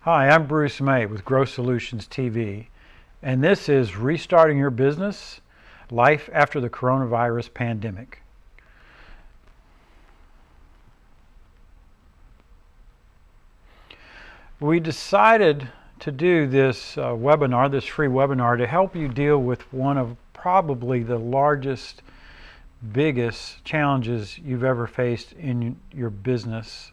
Hi, I'm Bruce May with Growth Solutions TV, and this is Restarting Your Business, Life After the Coronavirus Pandemic. We decided to do this webinar, this free webinar, to help you deal with one of probably the largest, biggest challenges you've ever faced in your business.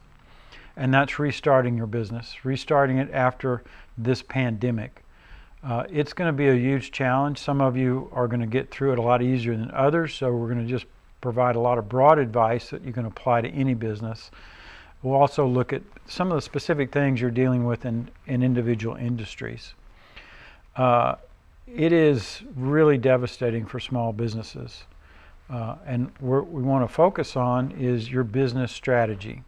And that's restarting your business, restarting it after this pandemic. It's going to be a huge challenge. Some of you are going to get through it a lot easier than others, so we're going to just provide a lot of broad advice that you can apply to any business. We'll also look at some of the specific things you're dealing with in individual industries. It is really devastating for small businesses. And what we want to focus on is your business strategy.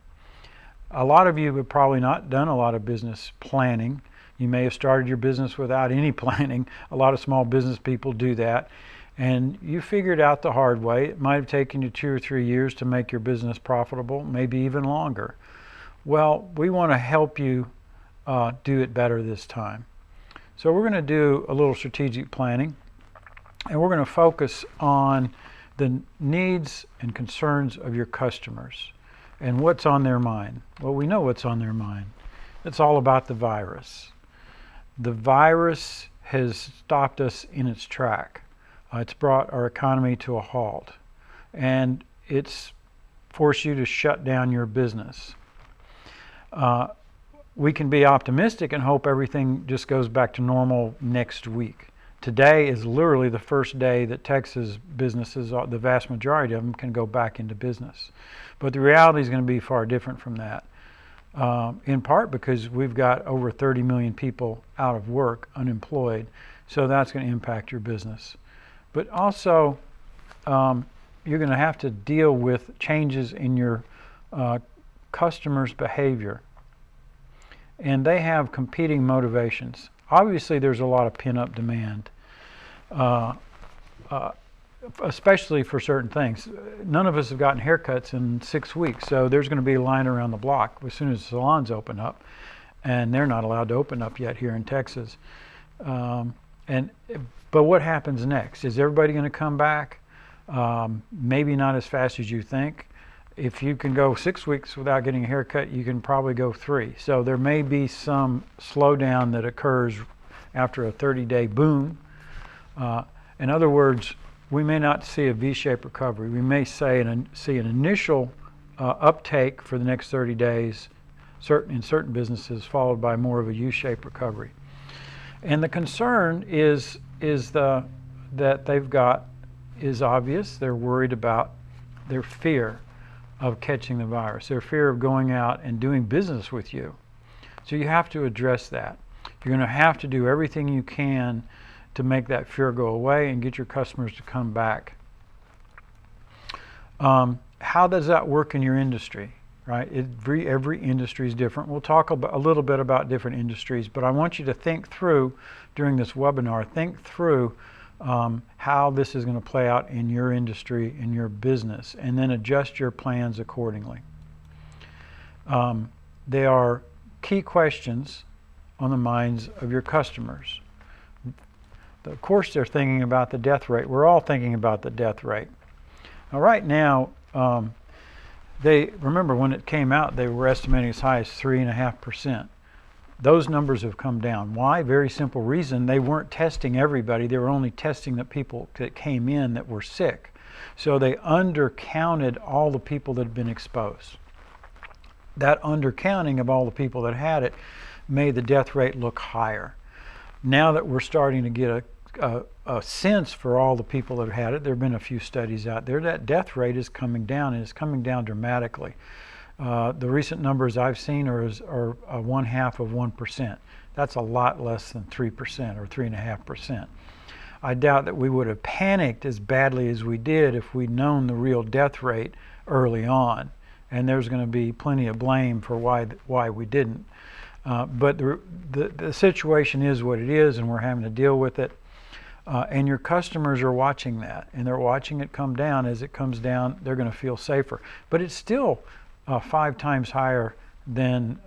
A lot of you have probably not done a lot of business planning. You may have started your business without any planning. A lot of small business people do that. And you figured out the hard way. It might have taken you 2 or 3 years to make your business profitable, maybe even longer. Well, we want to help you do it better this time. So we're going to do a little strategic planning, and we're going to focus on the needs and concerns of your customers. And what's on their mind? Well, we know what's on their mind. It's all about the virus. The virus has stopped us in its track. It's brought our economy to a halt. And it's forced you to shut down your business. We can be optimistic and hope everything just goes back to normal next week. Today is literally the first day that Texas businesses, the vast majority of them, can go back into business. But the reality is going to be far different from that, in part because we've got over 30 million people out of work, unemployed, so that's going to impact your business. But also, you're going to have to deal with changes in your customers' behavior. And they have competing motivations. Obviously, there's a lot of pent-up demand, especially for certain things. None of us have gotten haircuts in 6 weeks, so there's going to be a line around the block as soon as the salons open up, and they're not allowed to open up yet here in Texas. But what happens next? Is everybody going to come back? Maybe not as fast as you think. If you can go 6 weeks without getting a haircut, you can probably go 3. So there may be some slowdown that occurs after a 30-day boom. In other words, we may not see a V-shaped recovery. We may see an initial uptake for the next 30 days in certain businesses, followed by more of a U-shaped recovery. And the concern that they've got is obvious. They're worried about their fear of catching the virus, their fear of going out and doing business with you. So you have to address that. You're going to have to do everything you can to make that fear go away and get your customers to come back. How does that work in your industry? Right? Every industry is different. We'll talk a little bit about different industries, but I want you to think through during this webinar, think through how this is going to play out in your industry, in your business, and then adjust your plans accordingly. They are key questions on the minds of your customers. Of course, they're thinking about the death rate. We're all thinking about the death rate. Now, right now, remember when it came out, they were estimating as high as 3.5%. Those numbers have come down. Why? Very simple reason. They weren't testing everybody. They were only testing the people that came in that were sick. So they undercounted all the people that had been exposed. That undercounting of all the people that had it made the death rate look higher. Now that we're starting to get a sense for all the people that have had it, there have been a few studies out there, that death rate is coming down, and it's coming down dramatically. The recent numbers I've seen are 0.5%. That's a lot less than 3% or 3.5%. I doubt that we would have panicked as badly as we did if we'd known the real death rate early on. And there's going to be plenty of blame for why we didn't. But the situation is what it is, and we're having to deal with it. And your customers are watching that, and they're watching it come down. As it comes down, they're going to feel safer. But it's still 5 times higher than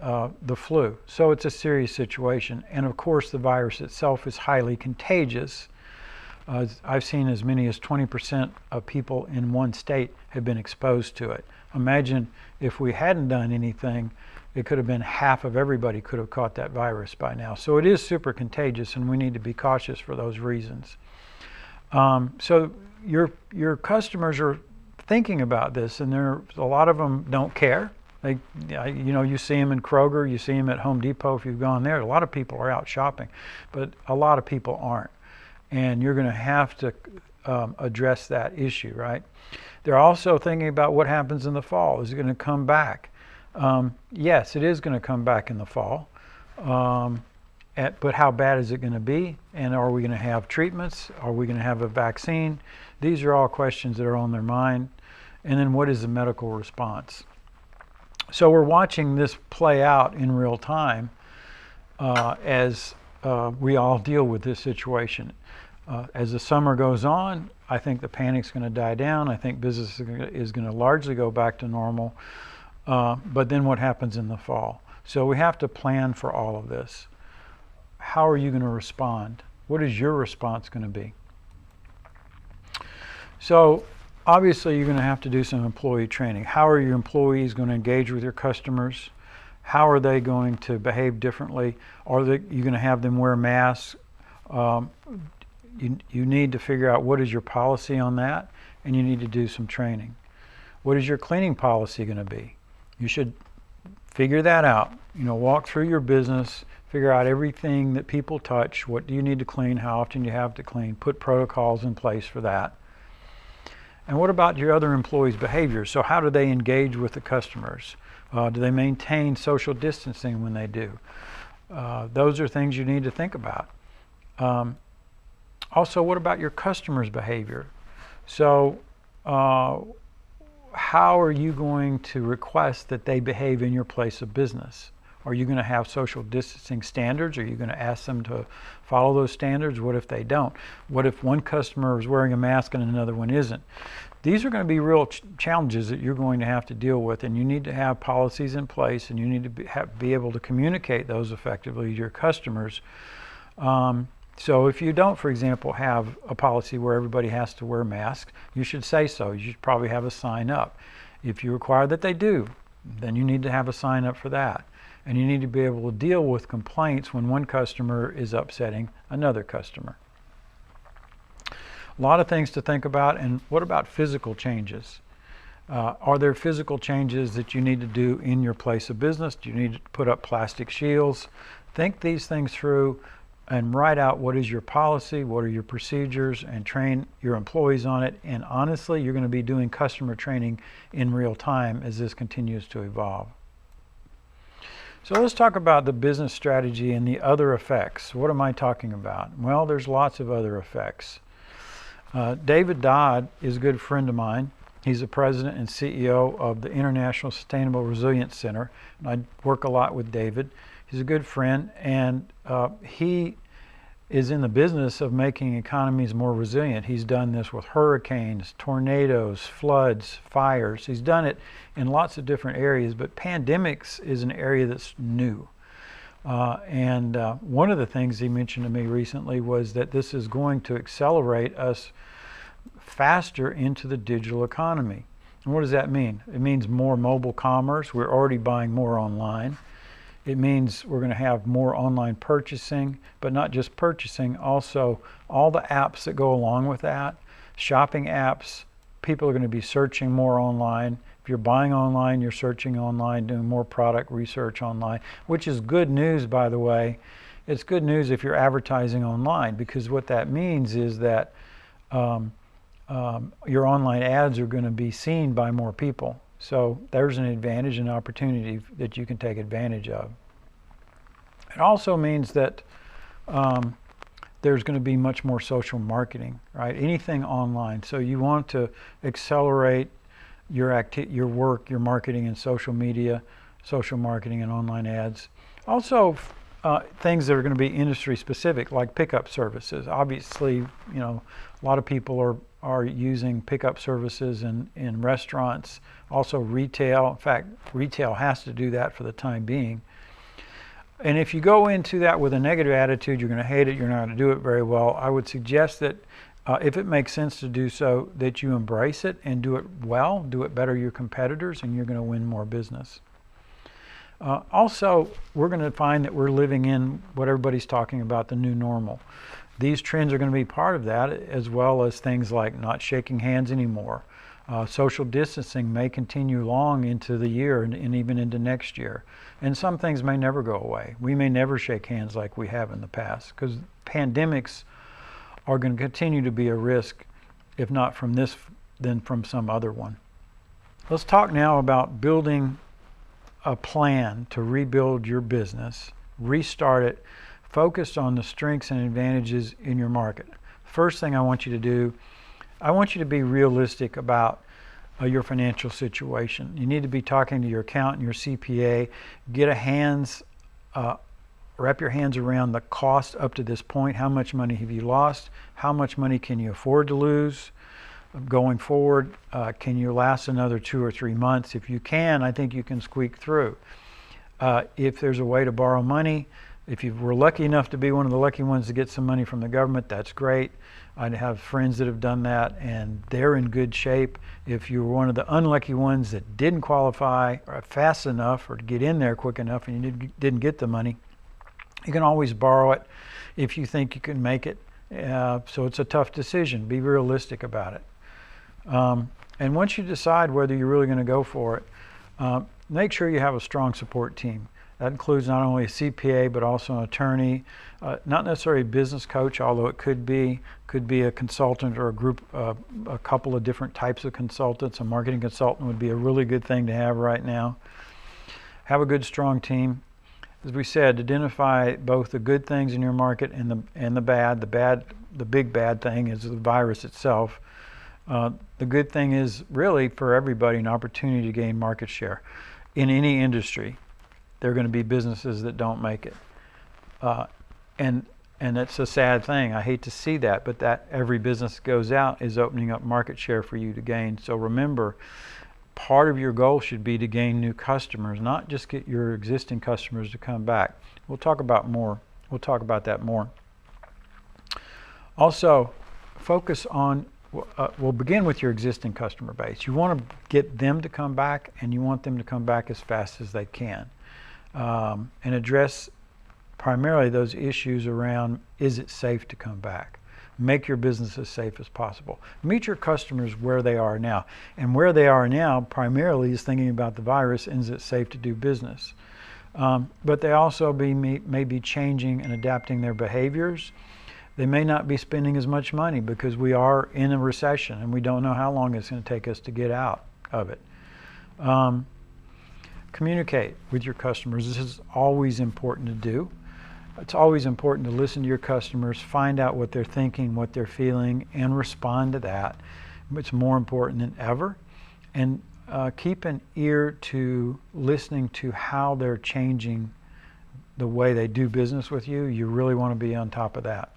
the flu. So it's a serious situation. And of course, the virus itself is highly contagious. I've seen as many as 20% of people in one state have been exposed to it. Imagine if we hadn't done anything, it could have been half of everybody could have caught that virus by now. So it is super contagious, and we need to be cautious for those reasons. So your customers are thinking about this, and a lot of them don't care. You see them in Kroger, you see them at Home Depot if you've gone there. A lot of people are out shopping, but a lot of people aren't. And you're going to have to address that issue, right? They're also thinking about what happens in the fall. Is it going to come back? Yes, it is going to come back in the fall. But how bad is it going to be? And are we going to have treatments? Are we going to have a vaccine? These are all questions that are on their mind. And then what is the medical response? So we're watching this play out in real time as we all deal with this situation. As the summer goes on, I think the panic's going to die down. I think business is going to largely go back to normal. But then what happens in the fall? So we have to plan for all of this. How are you going to respond? What is your response going to be? So obviously you're going to have to do some employee training. How are your employees going to engage with your customers? How are they going to behave differently? Are you going to have them wear masks? You need to figure out what is your policy on that, and you need to do some training. What is your cleaning policy going to be? You should figure that out. Walk through your business, figure out everything that people touch. What do you need to clean? How often do you have to clean? Put protocols in place for that. And what about your other employees' behavior? So how do they engage with the customers? Do they maintain social distancing when they do? Those are things you need to think about. Also, what about your customers' behavior? So how are you going to request that they behave in your place of business? Are you going to have social distancing standards? Are you going to ask them to follow those standards? What if they don't? What if one customer is wearing a mask and another one isn't? These are going to be real challenges that you're going to have to deal with, and you need to have policies in place, and you need to be able to communicate those effectively to your customers. So if you don't, for example, have a policy where everybody has to wear masks, you should say so. You should probably have a sign up. If you require that they do, then you need to have a sign up for that. And you need to be able to deal with complaints when one customer is upsetting another customer. A lot of things to think about. And what about physical changes? Are there physical changes that you need to do in your place of business? Do you need to put up plastic shields? Think these things through and write out what is your policy, what are your procedures, and train your employees on it. And honestly, you're going to be doing customer training in real time as this continues to evolve. So let's talk about the business strategy and the other effects. What am I talking about? Well, there's lots of other effects. David Dodd is a good friend of mine. He's the president and CEO of the International Sustainable Resilience Center, and I work a lot with David. He's a good friend, and he is in the business of making economies more resilient. He's done this with hurricanes, tornadoes, floods, fires. He's done it in lots of different areas, but pandemics is an area that's new. And one of the things he mentioned to me recently was that this is going to accelerate us faster into the digital economy. And what does that mean? It means more mobile commerce. We're already buying more online. It means we're going to have more online purchasing, but not just purchasing, also all the apps that go along with that, shopping apps. People are going to be searching more online. If you're buying online, you're searching online, doing more product research online, which is good news, by the way. It's good news if you're advertising online, because what that means is that your online ads are going to be seen by more people. So there's an advantage and opportunity that you can take advantage of. It also means that there's going to be much more social marketing, right? Anything online. So you want to accelerate your work, your marketing in social media, social marketing and online ads. Also, things that are going to be industry specific, like pickup services. Obviously, a lot of people are using pickup services in restaurants, also retail. In fact, retail has to do that for the time being. And if you go into that with a negative attitude, you're going to hate it, you're not going to do it very well. I would suggest that if it makes sense to do so, that you embrace it and do it well, do it better than your competitors, and you're going to win more business. Also, we're going to find that we're living in what everybody's talking about, the new normal. These trends are going to be part of that, as well as things like not shaking hands anymore. Social distancing may continue long into the year and even into next year. And some things may never go away. We may never shake hands like we have in the past, because pandemics are going to continue to be a risk, if not from this, then from some other one. Let's talk now about building a plan to rebuild your business, restart it, focused on the strengths and advantages in your market. First thing I want you to do, I want you to be realistic about your financial situation. You need to be talking to your accountant, your CPA, wrap your hands around the cost up to this point. How much money have you lost? How much money can you afford to lose going forward? Can you last another 2 or 3 months? If you can, I think you can squeak through. If there's a way to borrow money, if you were lucky enough to be one of the lucky ones to get some money from the government, that's great. I have friends that have done that, and they're in good shape. If you were one of the unlucky ones that didn't qualify fast enough or to get in there quick enough and you didn't get the money, you can always borrow it if you think you can make it. So it's a tough decision. Be realistic about it. And once you decide whether you're really going to go for it, make sure you have a strong support team. That includes not only a CPA, but also an attorney, not necessarily a business coach, although it could be a consultant or a group, a couple of different types of consultants. A marketing consultant would be a really good thing to have right now. Have a good, strong team. As we said, identify both the good things in your market and the bad. The big bad thing is the virus itself. The good thing is really for everybody an opportunity to gain market share. In any industry, there are going to be businesses that don't make it. And it's a sad thing. I hate to see that, but that every business that goes out is opening up market share for you to gain. So remember, part of your goal should be to gain new customers, not just get your existing customers to come back. We'll talk about that more. Also, focus on, we'll begin with your existing customer base. You want to get them to come back, and you want them to come back as fast as they can. And address primarily those issues around, is it safe to come back? Make your business as safe as possible. Meet your customers where they are now. And where they are now primarily is thinking about the virus and is it safe to do business. But they also may be changing and adapting their behaviors. They may not be spending as much money because we are in a recession and we don't know how long it's going to take us to get out of it. Communicate with your customers. This is always important to do. It's always important to listen to your customers, find out what they're thinking, what they're feeling, and respond to that. It's more important than ever. And keep an ear to listening to how they're changing the way they do business with you. You really want to be on top of that.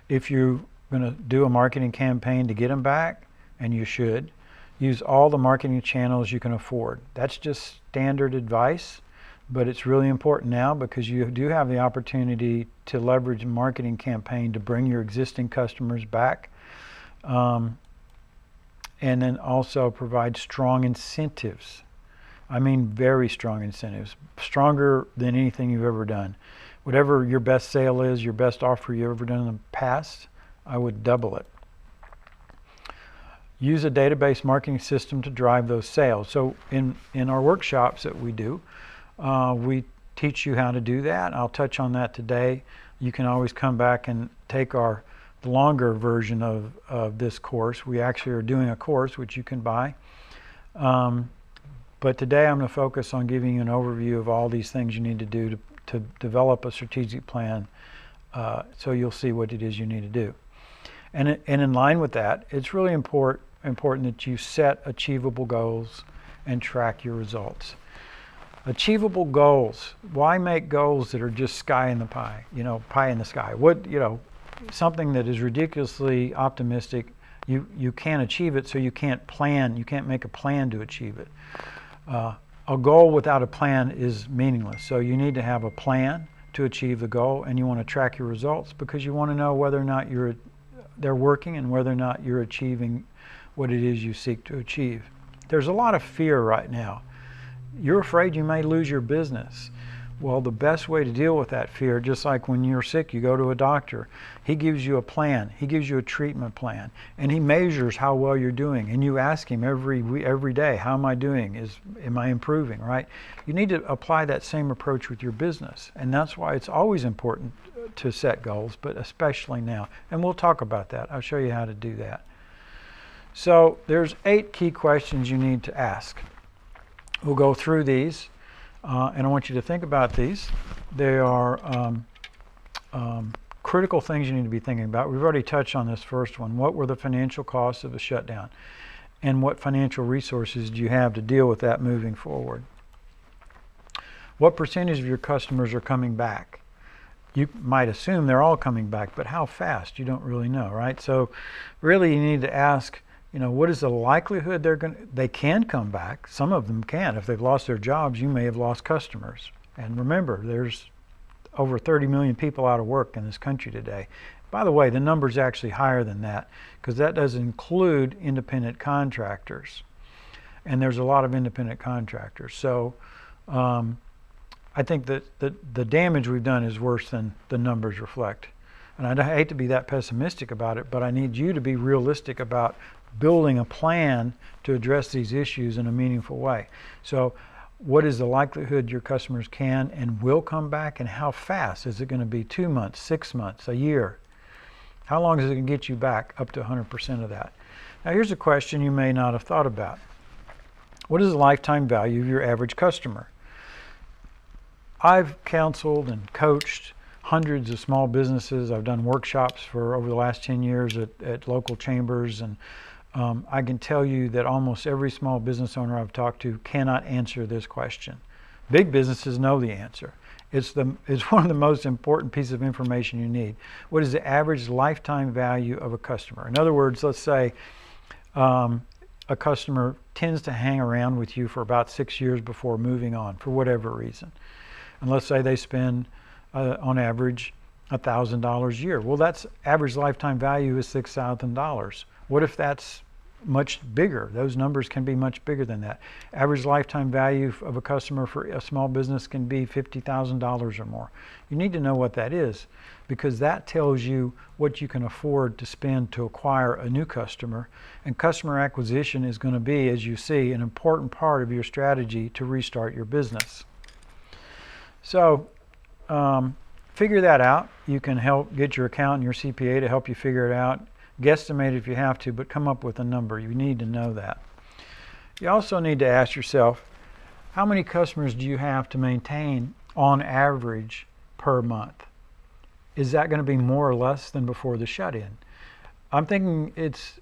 If you're going to do a marketing campaign to get them back, and you should, use all the marketing channels you can afford. That's just standard advice, but it's really important now because you do have the opportunity to leverage a marketing campaign to bring your existing customers back, and then also provide strong incentives. I mean very strong incentives, stronger than anything you've ever done. Whatever your best sale is, your best offer you've ever done in the past, I would double it. Use a database marketing system to drive those sales. So in our workshops that we do, we teach you how to do that. I'll touch on that today. You can always come back and take the longer version of this course. We actually are doing a course which you can buy. But today I'm going to focus on giving you an overview of all these things you need to do to develop a strategic plan, so you'll see what it is you need to do. And in line with that, it's really important that you set achievable goals and track your results. Achievable goals. Why make goals that are just sky in the pie? Pie in the sky. Something that is ridiculously optimistic. You can't achieve it, so you can't plan. You can't make a plan to achieve it. A goal without a plan is meaningless. So you need to have a plan to achieve the goal, and you want to track your results because you want to know whether or not they're working and whether or not you're achieving what it is you seek to achieve. There's a lot of fear right now. You're afraid you may lose your business. Well, the best way to deal with that fear, just like when you're sick, you go to a doctor. He gives you a plan. He gives you a treatment plan, and he measures how well you're doing. And you ask him every day, how am I doing? Am I improving, right? You need to apply that same approach with your business. And that's why it's always important to set goals, but especially now. And we'll talk about that. I'll show you how to do that. So there's 8 key questions you need to ask. We'll go through these, and I want you to think about these. They are critical things you need to be thinking about. We've already touched on this first one. What were the financial costs of a shutdown? And what financial resources do you have to deal with that moving forward? What percentage of your customers are coming back? You might assume they're all coming back, but how fast? You don't really know, right? So really you need to ask, what is the likelihood they can come back? Some of them can. If they've lost their jobs, you may have lost customers. And remember, there's over 30 million people out of work in this country today. By the way, the number's actually higher than that because that doesn't include independent contractors. And there's a lot of independent contractors. So I think that the damage we've done is worse than the numbers reflect. And I hate to be that pessimistic about it, but I need you to be realistic about building a plan to address these issues in a meaningful way. So what is the likelihood your customers can and will come back, and how fast? Is it going to be 2 months, 6 months, a year? How long is it going to get you back up to 100% of that? Now here's a question you may not have thought about. What is the lifetime value of your average customer? I've counseled and coached hundreds of small businesses. I've done workshops for over the last 10 years at local chambers, and I can tell you that almost every small business owner I've talked to cannot answer this question. Big businesses know the answer. It's one of the most important pieces of information you need. What is the average lifetime value of a customer? In other words, let's say a customer tends to hang around with you for about 6 years before moving on for whatever reason. And let's say they spend on average $1,000 a year. Well, that's average lifetime value is $6,000. What if that's much bigger? Those numbers can be much bigger than that. Average lifetime value of a customer for a small business can be $50,000 or more. You need to know what that is because that tells you what you can afford to spend to acquire a new customer. And customer acquisition is going to be, as you see, an important part of your strategy to restart your business. So figure that out. You can help get your accountant and your CPA to help you figure it out. Guesstimate if you have to, but come up with a number. You need to know that. You also need to ask yourself, how many customers do you have to maintain on average per month? Is that going to be more or less than before the shut-in? I'm thinking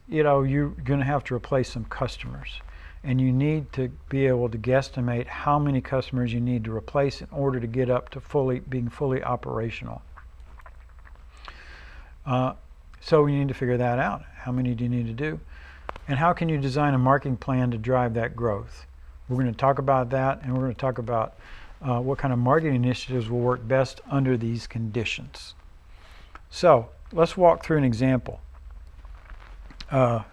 you're going to have to replace some customers, and you need to be able to guesstimate how many customers you need to replace in order to get up to being fully operational. So you need to figure that out. How many do you need to do? And how can you design a marketing plan to drive that growth? We're going to talk about that, and we're going to talk about what kind of marketing initiatives will work best under these conditions. So let's walk through an example. I'm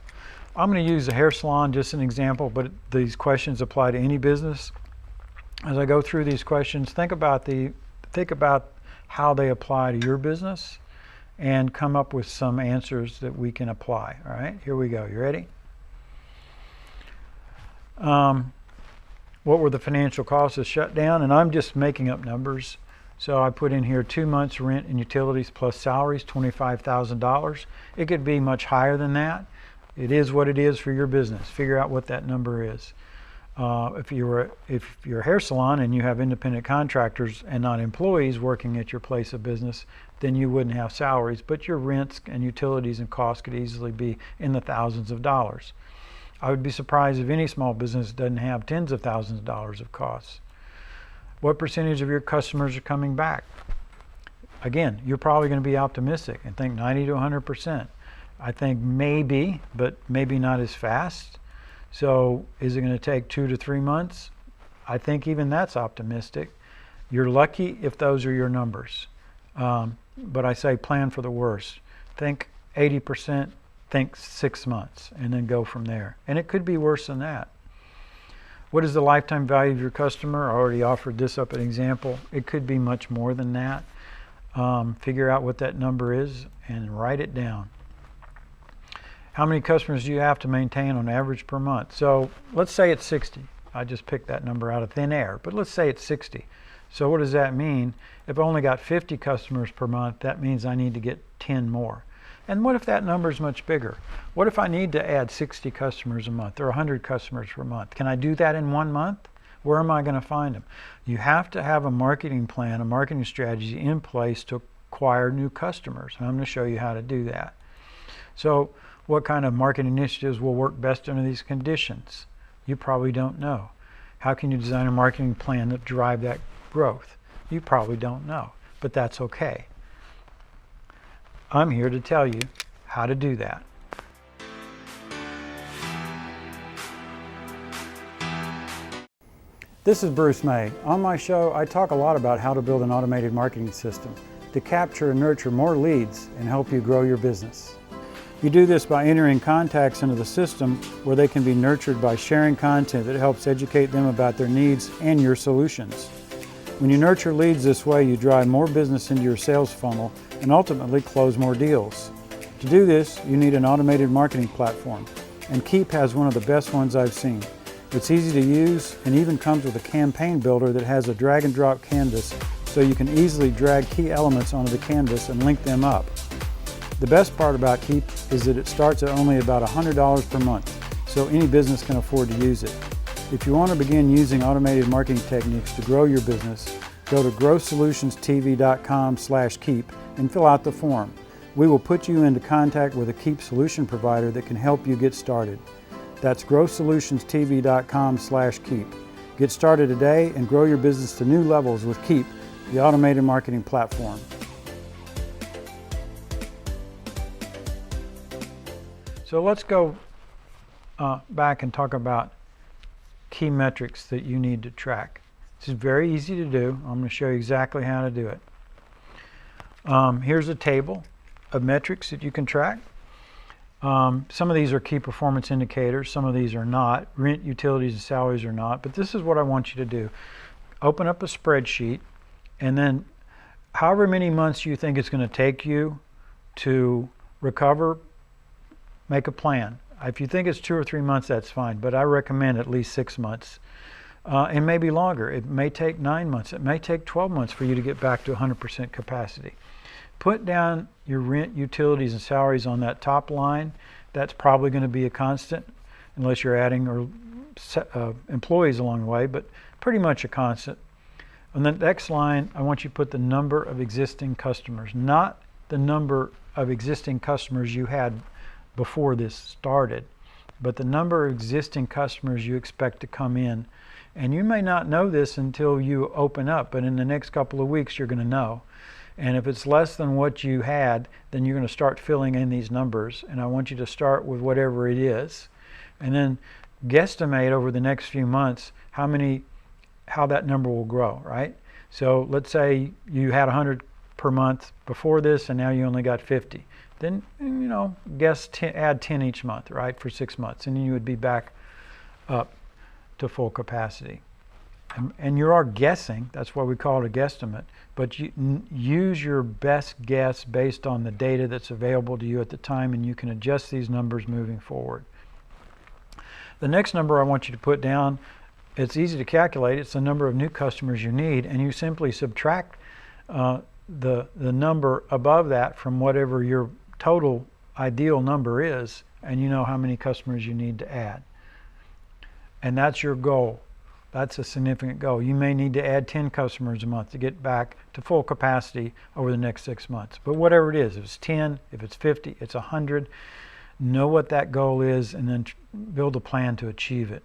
going to use a hair salon, just an example, but these questions apply to any business. As I go through these questions, think about how they apply to your business and come up with some answers that we can apply. All right, here we go. You ready? What were the financial costs of shutdown? And I'm just making up numbers. So I put in here 2 months rent and utilities plus salaries, $25,000. It could be much higher than that. It is what it is for your business. Figure out what that number is. If you're a hair salon and you have independent contractors and not employees working at your place of business, then you wouldn't have salaries, but your rents and utilities and costs could easily be in the thousands of dollars. I would be surprised if any small business doesn't have tens of thousands of dollars of costs. What percentage of your customers are coming back? Again, you're probably going to be optimistic and think 90 to 100%. I think maybe, but maybe not as fast. So is it going to take 2 to 3 months? I think even that's optimistic. You're lucky if those are your numbers. But I say plan for the worst. Think 80%, think 6 months, and then go from there. And it could be worse than that. What is the lifetime value of your customer? I already offered this up an example. It could be much more than that. Figure out what that number is and write it down. How many customers do you have to maintain on average per month? So let's say it's 60. I just picked that number out of thin air, but let's say it's 60. So what does that mean? If I only got 50 customers per month, that means I need to get 10 more. And what if that number is much bigger? What if I need to add 60 customers a month or 100 customers per month? Can I do that in 1 month? Where am I going to find them? You have to have a marketing plan, a marketing strategy in place to acquire new customers. And I'm going to show you how to do that. So what kind of marketing initiatives will work best under these conditions? You probably don't know. How can you design a marketing plan that drive that growth? You probably don't know, but that's okay. I'm here to tell you how to do that. This is Bruce May. On my show, I talk a lot about how to build an automated marketing system to capture and nurture more leads and help you grow your business. You do this by entering contacts into the system where they can be nurtured by sharing content that helps educate them about their needs and your solutions. When you nurture leads this way, you drive more business into your sales funnel and ultimately close more deals. To do this, you need an automated marketing platform, and Keep has one of the best ones I've seen. It's easy to use and even comes with a campaign builder that has a drag and drop canvas so you can easily drag key elements onto the canvas and link them up. The best part about Keep is that it starts at only about $100 per month, so any business can afford to use it. If you want to begin using automated marketing techniques to grow your business, go to growsolutionstv.com/keep and fill out the form. We will put you into contact with a Keep solution provider that can help you get started. That's growsolutionstv.com/keep. Get started today and grow your business to new levels with Keep, the automated marketing platform. So let's go back and talk about key metrics that you need to track. This is very easy to do. I'm going to show you exactly how to do it. Here's a table of metrics that you can track. Some of these are key performance indicators. Some of these are not. Rent, utilities, and salaries are not. But this is what I want you to do. Open up a spreadsheet, and then however many months you think it's going to take you to recover, make a plan. If you think it's 2 or 3 months, that's fine, but I recommend at least 6 months, and maybe longer. It may take 9 months. It may take 12 months for you to get back to 100% capacity. Put down your rent, utilities, and salaries on that top line. That's probably going to be a constant, unless you're adding or employees along the way, but pretty much a constant. On the next line, I want you to put the number of existing customers, not the number of existing customers you had before this started, but the number of existing customers you expect to come in. And you may not know this until you open up, but in the next couple of weeks you're going to know. And if it's less than what you had, then you're going to start filling in these numbers. And I want you to start with whatever it is, and then guesstimate over the next few months how that number will grow, right? So let's say you had 100 per month before this, and now you only got 50. Then, add 10 each month, right, for 6 months, and then you would be back up to full capacity. And you are guessing, that's why we call it a guesstimate, but you use your best guess based on the data that's available to you at the time, and you can adjust these numbers moving forward. The next number I want you to put down, it's easy to calculate. It's the number of new customers you need, and you simply subtract the number above that from whatever your total ideal number is, and you know how many customers you need to add. And that's your goal. That's a significant goal. You may need to add 10 customers a month to get back to full capacity over the next 6 months. But whatever it is, if it's 10, if it's 50, it's 100, know what that goal is and then build a plan to achieve it.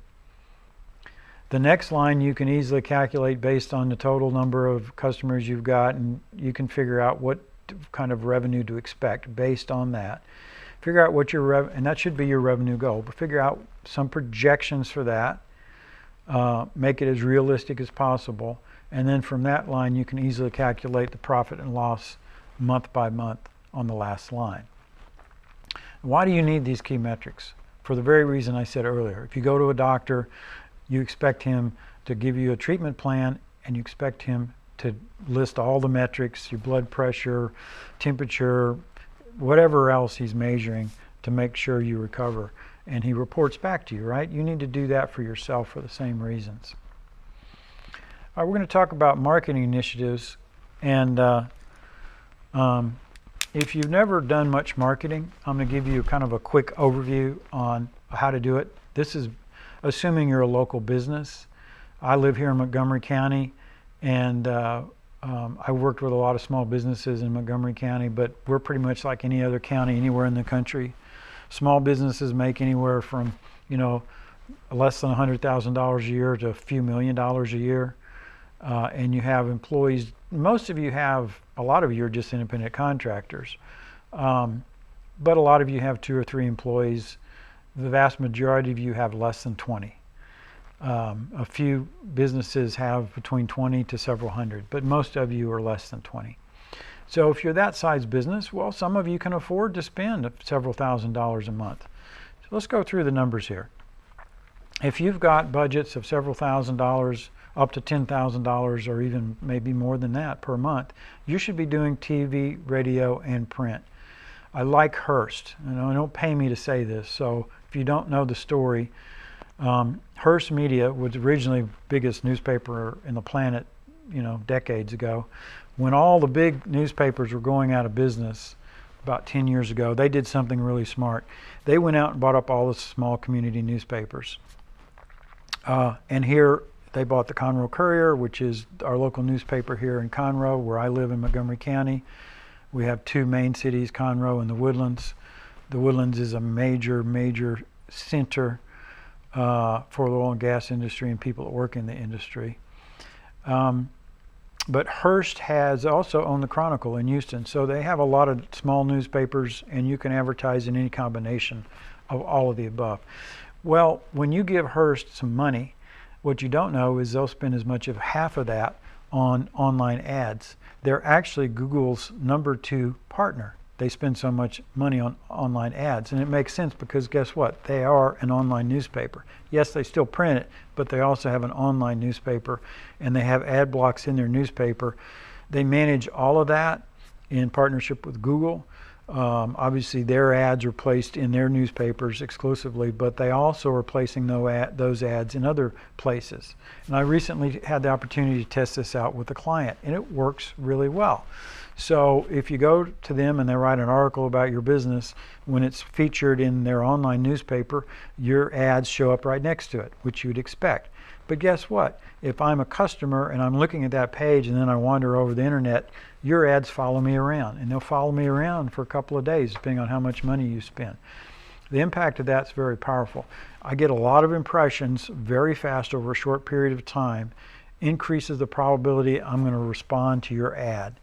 The next line you can easily calculate based on the total number of customers you've got, and you can figure out what kind of revenue to expect based on that. Figure out what your and that should be your revenue goal, but figure out some projections for that. Make it as realistic as possible, and then from that line you can easily calculate the profit and loss month by month on the last line. Why do you need these key metrics? For the very reason I said earlier. If you go to a doctor, you expect him to give you a treatment plan, and you expect him to list all the metrics, your blood pressure, temperature, whatever else he's measuring to make sure you recover. And he reports back to you, right? You need to do that for yourself for the same reasons. All right, we're going to talk about marketing initiatives. And if you've never done much marketing, I'm going to give you kind of a quick overview on how to do it. This is assuming you're a local business. I live here in Montgomery County, and I worked with a lot of small businesses in Montgomery County, but we're pretty much like any other county anywhere in the country. Small businesses make anywhere from, less than $100,000 a year to a few $1,000,000 a year. And you have employees. Most of you have, a lot of you are just independent contractors. But a lot of you have 2 or 3 employees. The vast majority of you have less than 20. A few businesses have between 20 to several hundred, but most of you are less than 20. So if you're that size business, well, some of you can afford to spend several $1,000s a month. So let's go through the numbers here. If you've got budgets of several $1,000s, up to $10,000 or even maybe more than that per month, you should be doing TV, radio, and print. I like Hearst. Don't pay me to say this, so if you don't know the story, Hearst Media was originally the biggest newspaper in the planet, decades ago. When all the big newspapers were going out of business about 10 years ago, they did something really smart. They went out and bought up all the small community newspapers. And here they bought the Conroe Courier, which is our local newspaper here in Conroe, where I live in Montgomery County. We have 2 main cities, Conroe and the Woodlands. The Woodlands is a major center for the oil and gas industry and people that work in the industry. But Hearst has also owned the Chronicle in Houston, so they have a lot of small newspapers, and you can advertise in any combination of all of the above. Well, when you give Hearst some money, what you don't know is they'll spend as much as half of that on online ads. They're actually Google's number 2 partner. They spend so much money on online ads, and it makes sense because guess what? They are an online newspaper. Yes, they still print it, but they also have an online newspaper, and they have ad blocks in their newspaper. They manage all of that in partnership with Google. Obviously, their ads are placed in their newspapers exclusively, but they also are placing those ads in other places. And I recently had the opportunity to test this out with a client, and it works really well. So if you go to them and they write an article about your business, when it's featured in their online newspaper, your ads show up right next to it, which you'd expect. But guess what? If I'm a customer and I'm looking at that page and then I wander over the internet, your ads follow me around, and they'll follow me around for a couple of days depending on how much money you spend. The impact of that's very powerful. I get a lot of impressions very fast over a short period of time, increases the probability I'm going to respond to your ad.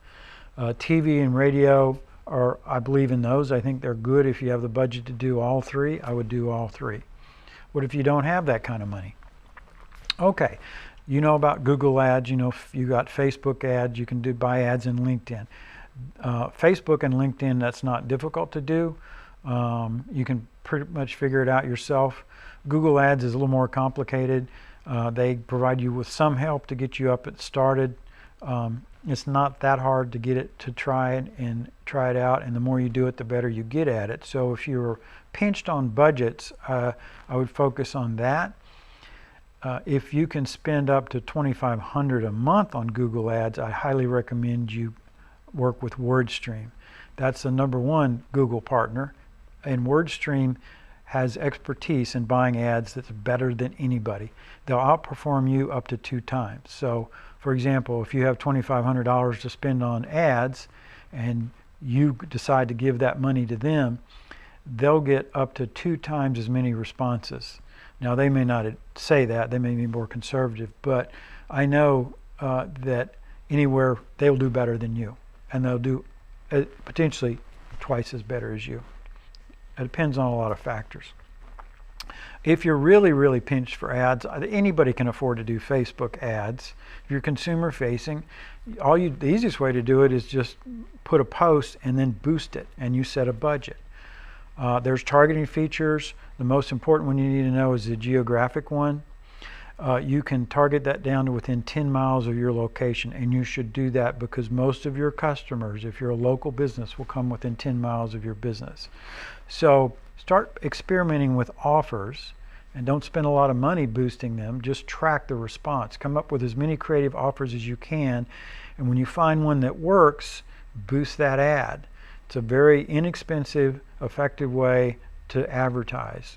TV and radio I believe in those. I think they're good. If you have the budget to do all 3, I would do all 3. What if you don't have that kind of money? Okay, you know about Google ads, if you got Facebook ads, you can buy ads in LinkedIn. Facebook and LinkedIn, that's not difficult to do. You can pretty much figure it out yourself. Google ads is a little more complicated. They provide you with some help to get you up and started. It's not that hard to get it to try it out, and the more you do it, the better you get at it. So if you're pinched on budgets, I would focus on that. If you can spend up to $2,500 a month on Google ads, I highly recommend you work with WordStream. That's the number 1 Google partner, and WordStream has expertise in buying ads that's better than anybody. They'll outperform you up to 2 times. So for example, if you have $2,500 to spend on ads and you decide to give that money to them, they'll get up to 2 times as many responses. Now, they may not say that, they may be more conservative, but I know that anywhere they'll do better than you, and they'll do potentially twice as better as you. It depends on a lot of factors. If you're really, really pinched for ads, anybody can afford to do Facebook ads. If you're consumer facing, the easiest way to do it is just put a post and then boost it, and you set a budget. There's targeting features. The most important one you need to know is the geographic one. You can target that down to within 10 miles of your location, and you should do that because most of your customers, if you're a local business, will come within 10 miles of your business. So start experimenting with offers, and don't spend a lot of money boosting them. Just track the response. Come up with as many creative offers as you can, and when you find one that works, boost that ad. It's a very inexpensive, effective way to advertise.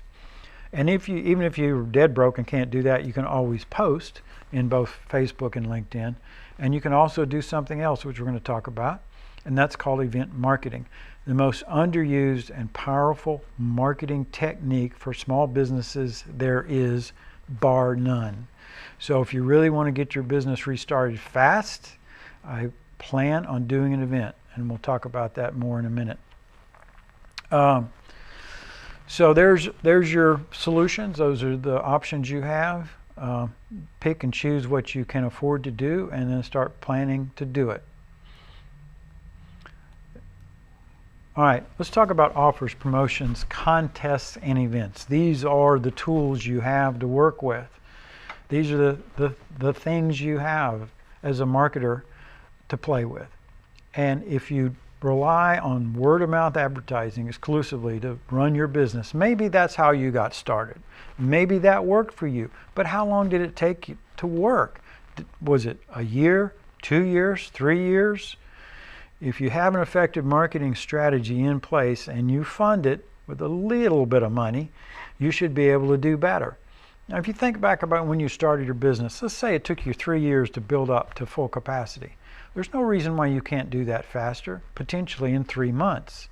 And even if you're dead broke and can't do that, you can always post in both Facebook and LinkedIn. And you can also do something else, which we're going to talk about, and that's called event marketing. The most underused and powerful marketing technique for small businesses there is, bar none. So if you really want to get your business restarted fast, I plan on doing an event, and we'll talk about that more in a minute. So there's your solutions. Those are the options you have. Pick and choose what you can afford to do, and then start planning to do it. All right, let's talk about offers, promotions, contests, and events. These are the tools you have to work with. These are the things you have as a marketer to play with. And if you rely on word-of-mouth advertising exclusively to run your business, maybe that's how you got started. Maybe that worked for you, but how long did it take you to work? Was it a year, 2 years, 3 years? If you have an effective marketing strategy in place and you fund it with a little bit of money, you should be able to do better. Now, if you think back about when you started your business, let's say it took you 3 years to build up to full capacity. There's no reason why you can't do that faster, potentially in 3 months.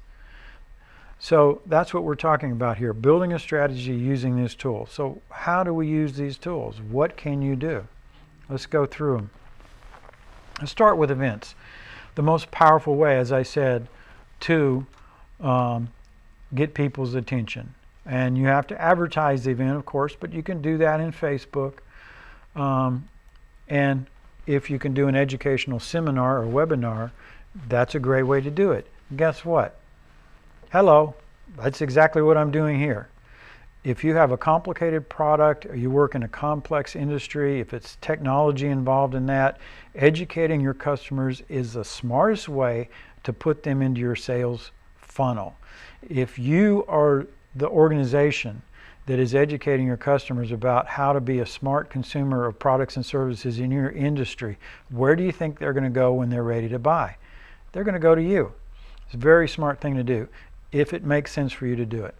So that's what we're talking about here, building a strategy using these tools. So how do we use these tools? What can you do? Let's go through them. Let's start with events. The most powerful way, as I said, to get people's attention. And you have to advertise the event, of course, but you can do that in Facebook. And if you can do an educational seminar or webinar, that's a great way to do it. Guess what? Hello, that's exactly what I'm doing here. If you have a complicated product or you work in a complex industry, if it's technology involved in that, educating your customers is the smartest way to put them into your sales funnel. If you are the organization that is educating your customers about how to be a smart consumer of products and services in your industry, where do you think they're going to go when they're ready to buy? They're going to go to you. It's a very smart thing to do if it makes sense for you to do it.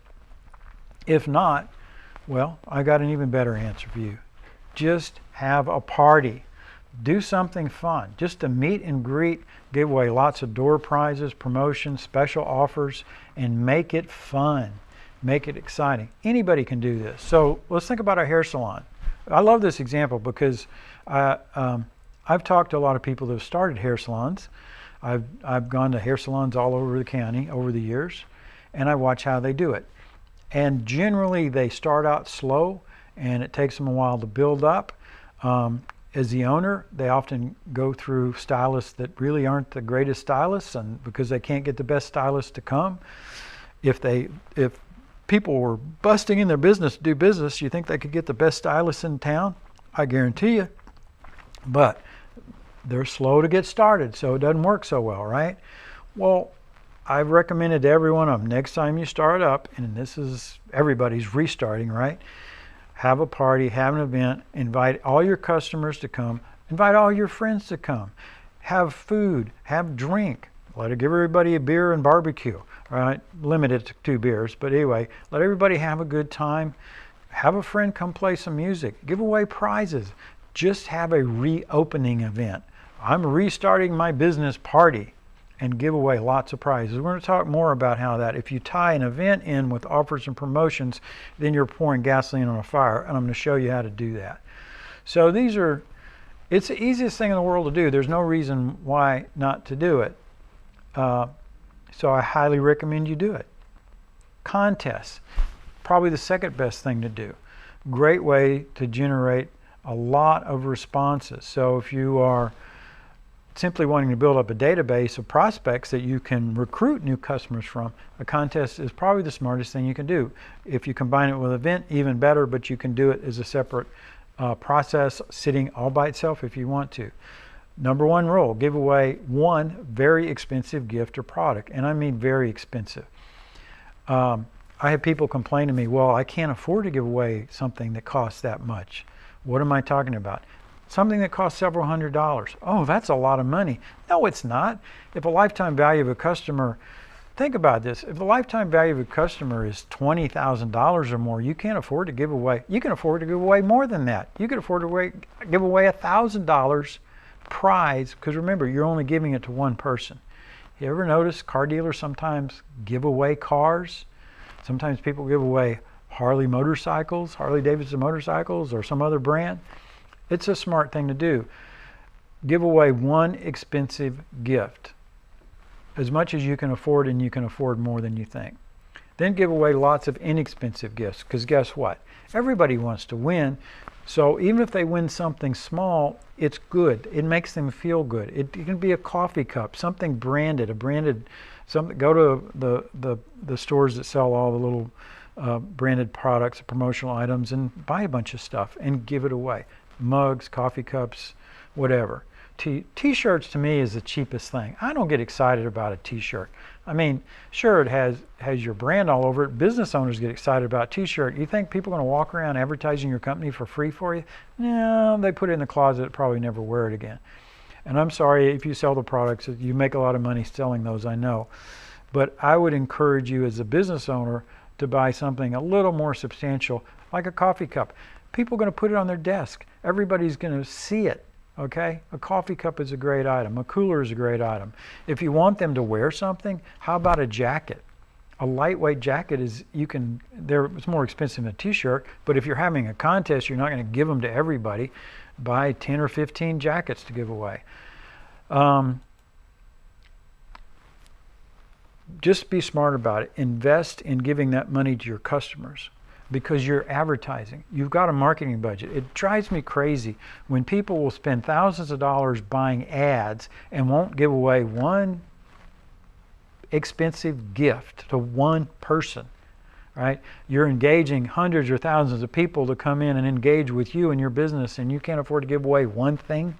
If not, well, I got an even better answer for you. Just have a party. Do something fun. Just a meet and greet, give away lots of door prizes, promotions, special offers, and make it fun. Make it exciting. Anybody can do this. So let's think about a hair salon. I love this example because I've talked to a lot of people that have started hair salons. I've gone to hair salons all over the county over the years, and I watch how they do it. And generally they start out slow and it takes them a while to build up. As the owner, they often go through stylists that really aren't the greatest stylists, and because they can't get the best stylists to come. If people were busting in their business to do business, you think they could get the best stylists in town? I guarantee you. But they're slow to get started, so it doesn't work so well, right? Well, I've recommended to every one of them, next time you start up, and this is everybody's restarting, right? Have a party, have an event, invite all your customers to come, invite all your friends to come. Have food, have drink. Give everybody a beer and barbecue, right? Limit it to 2 beers, but anyway, let everybody have a good time. Have a friend come play some music. Give away prizes. Just have a reopening event. I'm restarting my business party. and give away lots of prizes. We're going to talk more about how that if you tie an event in with offers and promotions, then you're pouring gasoline on a fire, and I'm going to show you how to do that. So it's the easiest thing in the world to do. There's no reason why not to do it. So I highly recommend you do it. Contests, probably the second best thing to do. Great way to generate a lot of responses. So if you are simply wanting to build up a database of prospects that you can recruit new customers from, a contest is probably the smartest thing you can do. If you combine it with an event, even better, but you can do it as a separate process, sitting all by itself if you want to. Number one rule, give away one very expensive gift or product, and I mean very expensive. I have people complain to me, well, I can't afford to give away something that costs that much. What am I talking about? Something that costs several $100s. Oh, that's a lot of money. No, it's not. If a lifetime value of a customer, think about this, if the lifetime value of a customer is $20,000 or more, you can't afford to give away, you can afford to give away more than that. You can afford to give away $1,000 prize, because remember, you're only giving it to one person. You ever notice car dealers sometimes give away cars? Sometimes people give away Harley Davidson motorcycles, or some other brand. It's a smart thing to do. Give away one expensive gift, as much as you can afford, and you can afford more than you think. Then give away lots of inexpensive gifts, because guess what? Everybody wants to win. So even if they win something small, it's good. It makes them feel good. It can be a coffee cup, something branded, something. Go to the stores that sell all the little branded products, promotional items, and buy a bunch of stuff and give it away. Mugs, coffee cups, whatever. T-shirts to me is the cheapest thing. I don't get excited about a t-shirt. I mean, sure, it has your brand all over it. Business owners get excited about a t-shirt. You think people are going to walk around advertising your company for free for you? No, they put it in the closet, probably never wear it again. And I'm sorry if you sell the products, you make a lot of money selling those, I know. But I would encourage you as a business owner to buy something a little more substantial, like a coffee cup. People are going to put it on their desk. Everybody's going to see it, okay? A coffee cup is a great item. A cooler is a great item. If you want them to wear something, how about a jacket? A lightweight jacket it's more expensive than a t-shirt, but if you're having a contest, you're not going to give them to everybody. Buy 10 or 15 jackets to give away. Just be smart about it. Invest in giving that money to your customers, because you're advertising. You've got a marketing budget. It drives me crazy when people will spend thousands of dollars buying ads and won't give away one expensive gift to one person, right? You're engaging hundreds or thousands of people to come in and engage with you and your business, and you can't afford to give away one thing.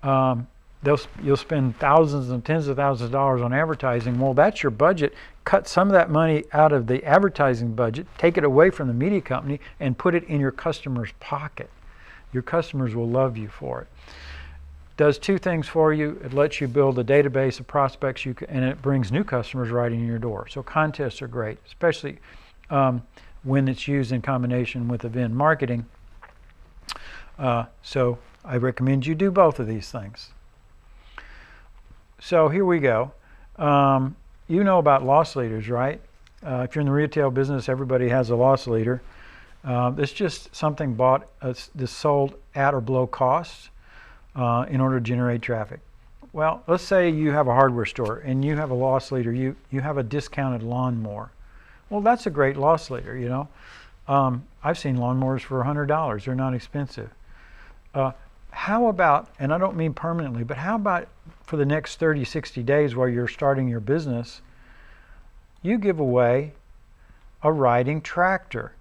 You'll spend thousands and tens of thousands of dollars on advertising. Well, that's your budget. Cut some of that money out of the advertising budget, take it away from the media company, and put it in your customer's pocket. Your customers will love you for it. Does two things for you. It lets you build a database of prospects, and it brings new customers right in your door. So contests are great, especially when it's used in combination with event marketing. So I recommend you do both of these things. So here we go. You know about loss leaders, right? If you're in the retail business, everybody has a loss leader. It's just something that's sold at or below cost in order to generate traffic. Well, let's say you have a hardware store and you have a loss leader. You have a discounted lawnmower. Well, that's a great loss leader, you know. I've seen lawnmowers for $100. They're not expensive. How about, and I don't mean permanently, but how about for the next 30, 60 days while you're starting your business, you give away a riding tractor.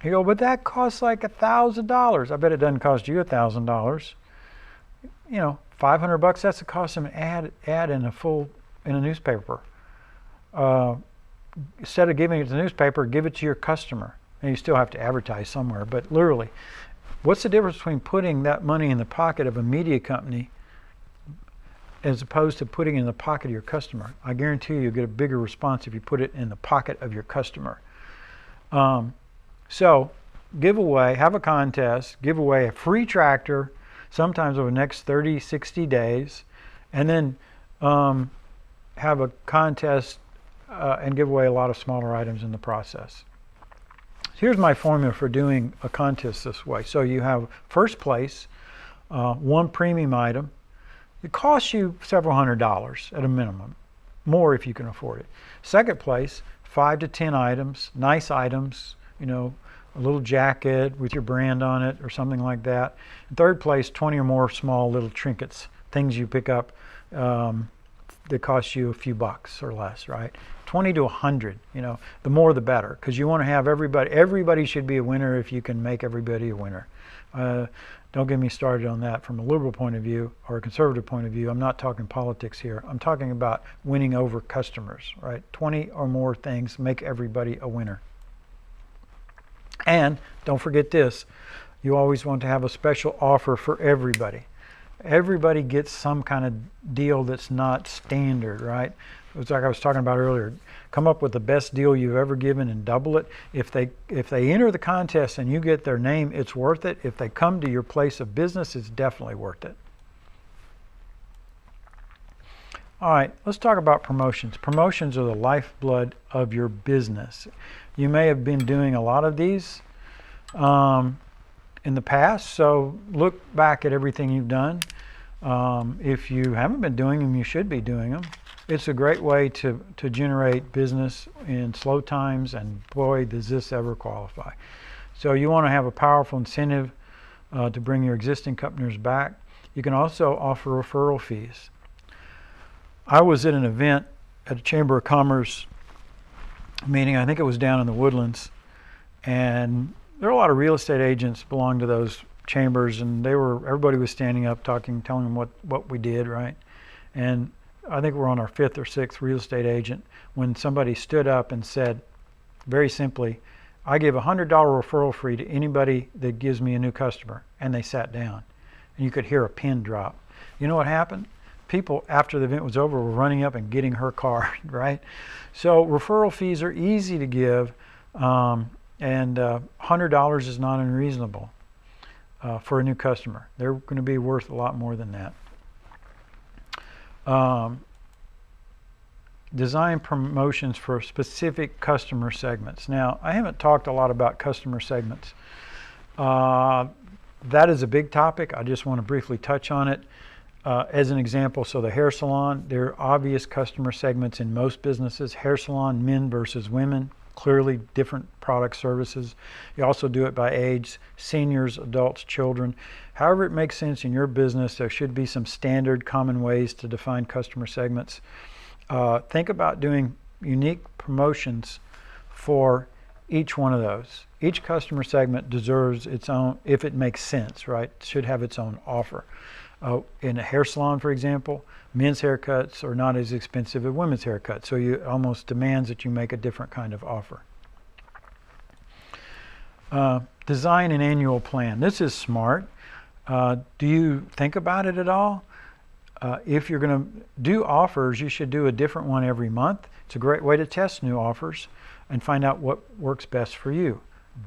You go, but that costs like $1,000. I bet it doesn't cost you $1,000. You know, $500, that's the cost of an ad in a newspaper. Instead of giving it to the newspaper, give it to your customer. And you still have to advertise somewhere, but literally, what's the difference between putting that money in the pocket of a media company as opposed to putting it in the pocket of your customer? I guarantee you'll get a bigger response if you put it in the pocket of your customer. So give away, have a contest, give away a free tractor, sometimes over the next 30, 60 days, and then have a contest and give away a lot of smaller items in the process. Here's my formula for doing a contest this way. So you have first place, one premium item. It costs you several $100s at a minimum, more if you can afford it. Second place, 5 to 10 items, nice items, a little jacket with your brand on it or something like that. And third place, 20 or more small little trinkets, things you pick up that cost you a few bucks or less, right? 20 to 100, the more the better, because you want to have everybody should be a winner if you can make everybody a winner. Don't get me started on that from a liberal point of view or a conservative point of view. I'm not talking politics here. I'm talking about winning over customers, right? 20 or more things make everybody a winner. And don't forget this, you always want to have a special offer for everybody. Everybody gets some kind of deal that's not standard, right? It's like I was talking about earlier. Come up with the best deal you've ever given and double it. If they enter the contest and you get their name, it's worth it. If they come to your place of business, it's definitely worth it. All right, let's talk about promotions. Promotions are the lifeblood of your business. You may have been doing a lot of these in the past, so look back at everything you've done. If you haven't been doing them, you should be doing them. It's a great way to generate business in slow times, and boy, does this ever qualify. So you want to have a powerful incentive to bring your existing customers back. You can also offer referral fees. I was at an event at a Chamber of Commerce meeting, I think it was down in the Woodlands, and there are a lot of real estate agents belong to those chambers, and everybody was standing up talking, telling them what we did, right? And I think we're on our 5th or 6th real estate agent when somebody stood up and said, very simply, I give a $100 referral fee to anybody that gives me a new customer. And they sat down, and you could hear a pin drop. You know what happened? People, after the event was over, were running up and getting her card, right? So referral fees are easy to give, and $100 is not unreasonable for a new customer. They're going to be worth a lot more than that. Design promotions for specific customer segments. Now, I haven't talked a lot about customer segments. That is a big topic. I just want to briefly touch on it. As an example, so the hair salon, there are obvious customer segments in most businesses. Hair salon, men versus women, clearly different product services. You also do it by age, seniors, adults, children. However it makes sense in your business, there should be some standard common ways to define customer segments. Think about doing unique promotions for each one of those. Each customer segment deserves its own, if it makes sense, right? It should have its own offer. In a hair salon, for example, men's haircuts are not as expensive as women's haircuts, so it almost demands that you make a different kind of offer. Design an annual plan. This is smart. Do you think about it at all? If you're going to do offers, you should do a different one every month. It's a great way to test new offers and find out what works best for you.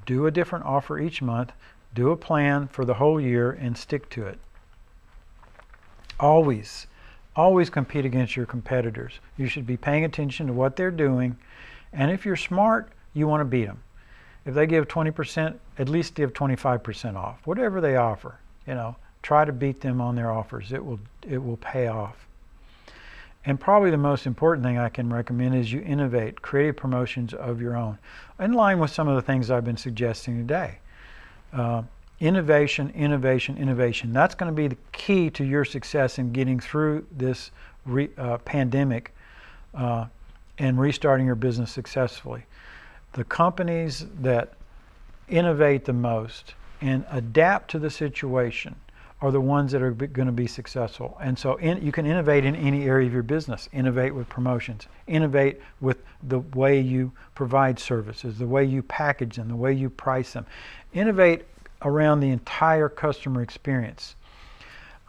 Do a different offer each month. Do a plan for the whole year and stick to it. Always compete against your competitors. You should be paying attention to what they're doing, and if you're smart, you want to beat them. If they give 20%, at least give 25% off. Whatever they offer, try to beat them on their offers. It will pay off. And probably the most important thing I can recommend is you innovate, creative promotions of your own, in line with some of the things I've been suggesting today. Innovation, innovation, innovation. That's going to be the key to your success in getting through this pandemic and restarting your business successfully. The companies that innovate the most and adapt to the situation are the ones that are going to be successful. And so you can innovate in any area of your business. Innovate with promotions. Innovate with the way you provide services, the way you package them, the way you price them. Innovate around the entire customer experience.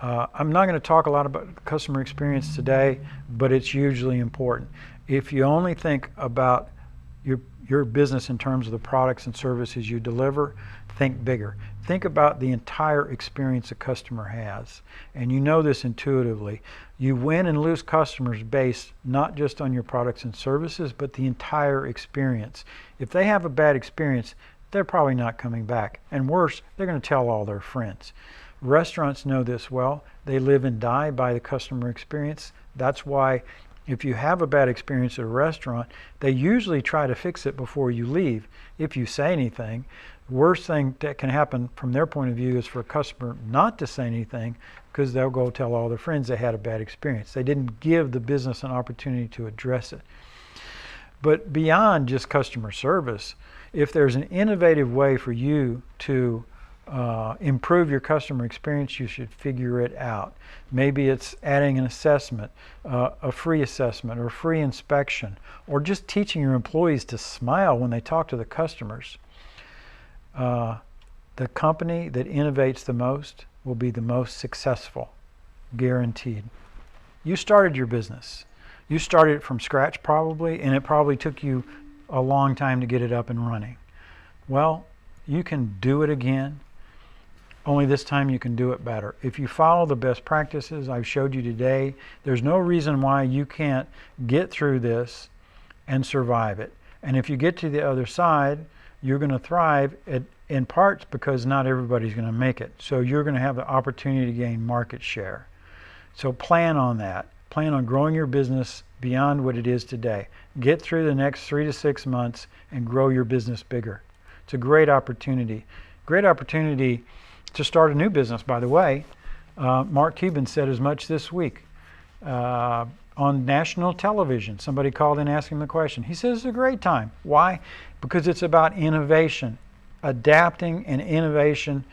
I'm not going to talk a lot about customer experience today, but it's hugely important. If you only think about your business in terms of the products and services you deliver, think bigger. Think about the entire experience a customer has. And you know this intuitively. You win and lose customers based not just on your products and services, but the entire experience. If they have a bad experience, they're probably not coming back. And worse, they're going to tell all their friends. Restaurants know this well. They live and die by the customer experience. That's why if you have a bad experience at a restaurant, they usually try to fix it before you leave. If you say anything, the worst thing that can happen from their point of view is for a customer not to say anything, because they'll go tell all their friends they had a bad experience. They didn't give the business an opportunity to address it. But beyond just customer service, if there's an innovative way for you to improve your customer experience, you should figure it out. Maybe it's adding an assessment, a free assessment or free inspection, or just teaching your employees to smile when they talk to the customers. The company that innovates the most will be the most successful, guaranteed. You started your business. You started it from scratch probably, and it probably took you a long time to get it up and running. Well, you can do it again, only this time you can do it better. If you follow the best practices I've showed you today, there's no reason why you can't get through this and survive it. And if you get to the other side, you're going to thrive in parts because not everybody's going to make it. So you're going to have the opportunity to gain market share. So plan on that. Plan on growing your business beyond what it is today. Get through the next 3 to 6 months and grow your business bigger. It's a great opportunity. Great opportunity to start a new business, by the way. Mark Cuban said as much this week on national television. Somebody called in asking him the question. He says it's a great time. Why? Because it's about innovation, adapting and innovation.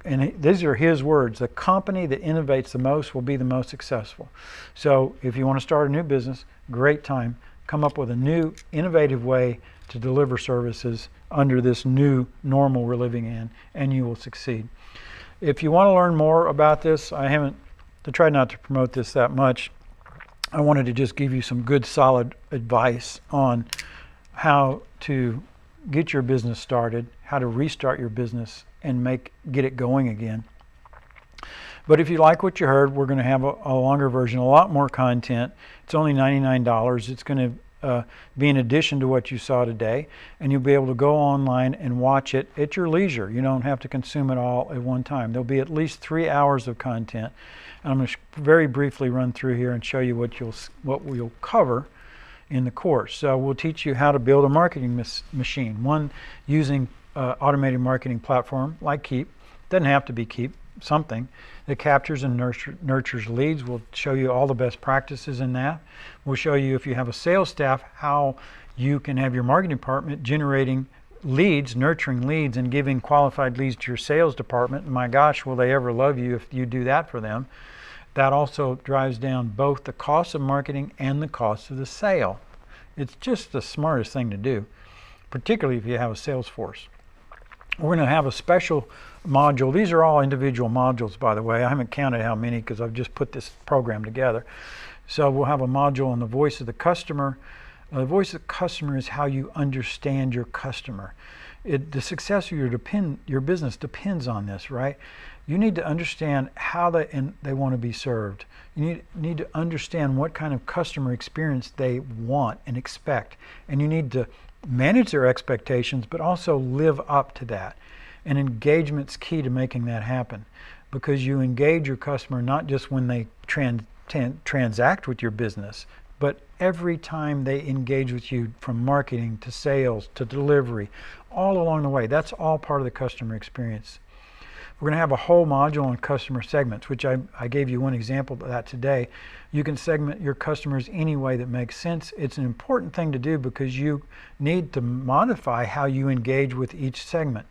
And these are his words: the company that innovates the most will be the most successful. So if you want to start a new business, great time. Come up with a new, innovative way to deliver services under this new normal we're living in, and you will succeed. If you want to learn more about this, I tried not to promote this that much. I wanted to just give you some good, solid advice on how to get your business started, how to restart your business and get it going again. But if you like what you heard, we're going to have a longer version, a lot more content. It's only $99. It's going to be in addition to what you saw today, and you'll be able to go online and watch it at your leisure. You don't have to consume it all at one time. There'll be at least 3 hours of content. And I'm going to very briefly run through here and show you what we'll cover in the course. So we'll teach you how to build a marketing machine, one using automated marketing platform like Keep. Doesn't have to be Keep, something that captures and nurtures leads. We'll show you all the best practices in that. We'll show you, if you have a sales staff, how you can have your marketing department generating leads, nurturing leads, and giving qualified leads to your sales department. And my gosh, will they ever love you if you do that for them. That also drives down both the cost of marketing and the cost of the sale. It's just the smartest thing to do, particularly if you have a sales force. We're going to have a special module. These are all individual modules, by the way. I haven't counted how many because I've just put this program together. So we'll have a module on the voice of the customer. The voice of the customer is how you understand your customer. The success of your business depends on this, right? You need to understand how they want to be served. You need to understand what kind of customer experience they want and expect. And you need to manage their expectations, but also live up to that. And engagement's key to making that happen, because you engage your customer not just when they transact with your business, but every time they engage with you, from marketing to sales to delivery, all along the way. That's all part of the customer experience. We're going to have a whole module on customer segments, which I gave you one example of that today. You can segment your customers any way that makes sense. It's an important thing to do because you need to modify how you engage with each segment.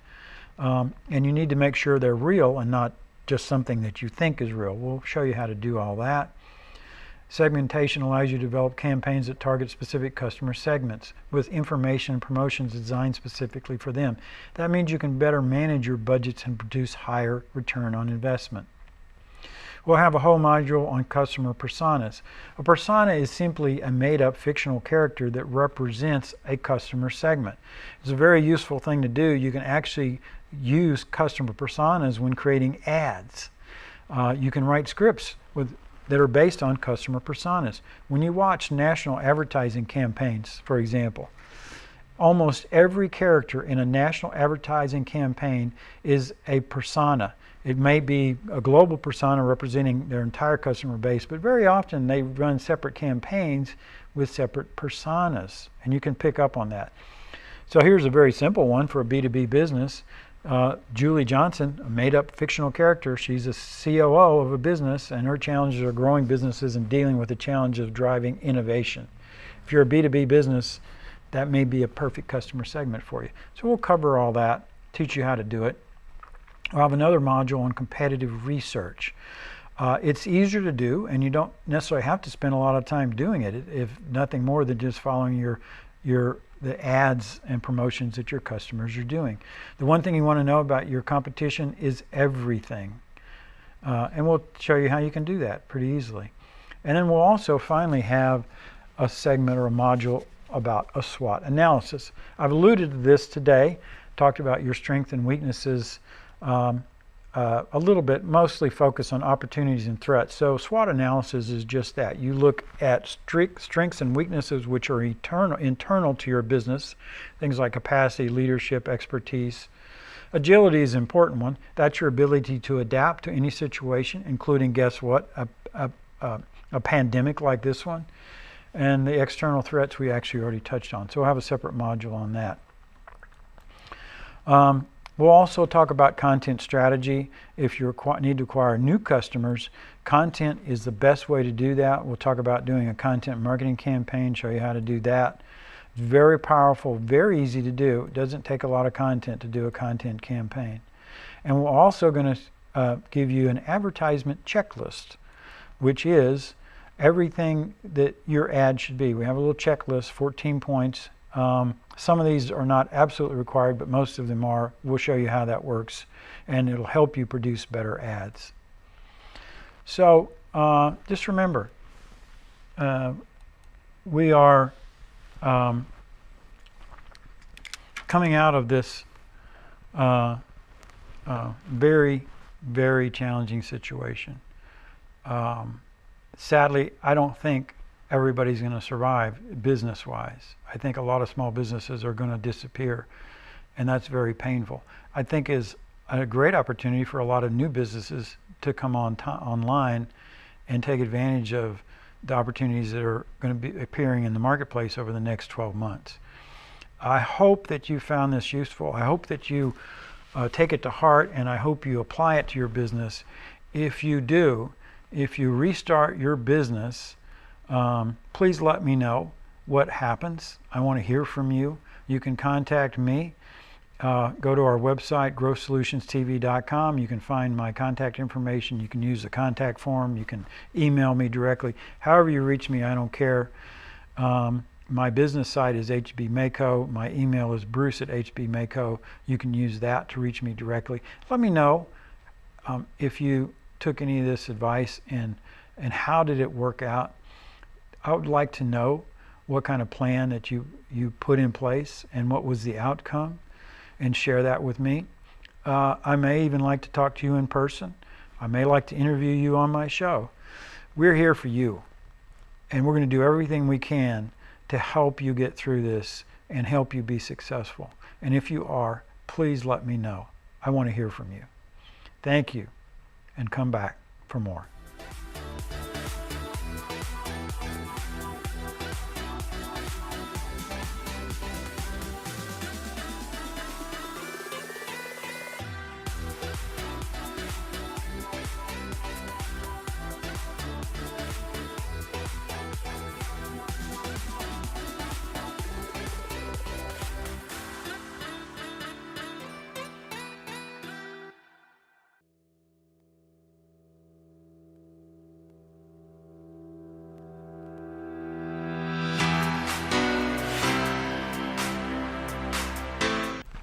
And you need to make sure they're real and not just something that you think is real. We'll show you how to do all that. Segmentation allows you to develop campaigns that target specific customer segments with information and promotions designed specifically for them. That means you can better manage your budgets and produce higher return on investment. We'll have a whole module on customer personas. A persona is simply a made-up fictional character that represents a customer segment. It's a very useful thing to do. You can actually use customer personas when creating ads. You can write scripts that are based on customer personas. When you watch national advertising campaigns, for example, almost every character in a national advertising campaign is a persona. It may be a global persona representing their entire customer base, but very often they run separate campaigns with separate personas, and you can pick up on that. So here's a very simple one for a B2B business. Julie Johnson, a made-up fictional character. She's a COO of a business, and her challenges are growing businesses and dealing with the challenge of driving innovation. If you're a B2B business, that may be a perfect customer segment for you. So we'll cover all that, teach you how to do it. We'll have another module on competitive research. It's easier to do, and you don't necessarily have to spend a lot of time doing it, if nothing more than just following the ads and promotions that your customers are doing. The one thing you want to know about your competition is everything. And we'll show you how you can do that pretty easily. And then we'll also finally have a segment or a module about a SWOT analysis. I've alluded to this today, talked about your strengths and weaknesses a little bit, mostly focus on opportunities and threats. So SWOT analysis is just that. You look at strengths and weaknesses which are internal to your business, things like capacity, leadership, expertise. Agility is an important one. That's your ability to adapt to any situation, including, guess what, a pandemic like this one. And the external threats we actually already touched on. So we'll have a separate module on that. We'll also talk about content strategy. If you need to acquire new customers, content is the best way to do that. We'll talk about doing a content marketing campaign, show you how to do that. Very powerful, very easy to do. It doesn't take a lot of content to do a content campaign. And we're also going to give you an advertisement checklist, which is everything that your ad should be. We have a little checklist, 14 points. Some of these are not absolutely required, but most of them are. We'll show you how that works, and it'll help you produce better ads. So just remember, we are coming out of this very, very challenging situation. Sadly, I don't think everybody's going to survive business-wise. I think a lot of small businesses are going to disappear, and that's very painful. I think is a great opportunity for a lot of new businesses to come online and take advantage of the opportunities that are going to be appearing in the marketplace over the next 12 months. I hope that you found this useful. I hope that you take it to heart, and I hope you apply it to your business. If you do, if you restart your business, please let me know what happens. I want to hear from you. You can contact me. Go to our website, growthsolutionstv.com. You can find my contact information. You can use the contact form. You can email me directly. However you reach me, I don't care. My business site is HB Mako. My email is bruce@hbmako. You can use that to reach me directly. Let me know if you took any of this advice and how did it work out. I would like to know what kind of plan that you put in place and what was the outcome, and share that with me. I may even like to talk to you in person. I may like to interview you on my show. We're here for you, and we're going to do everything we can to help you get through this and help you be successful. And if you are, please let me know. I want to hear from you. Thank you, and come back for more.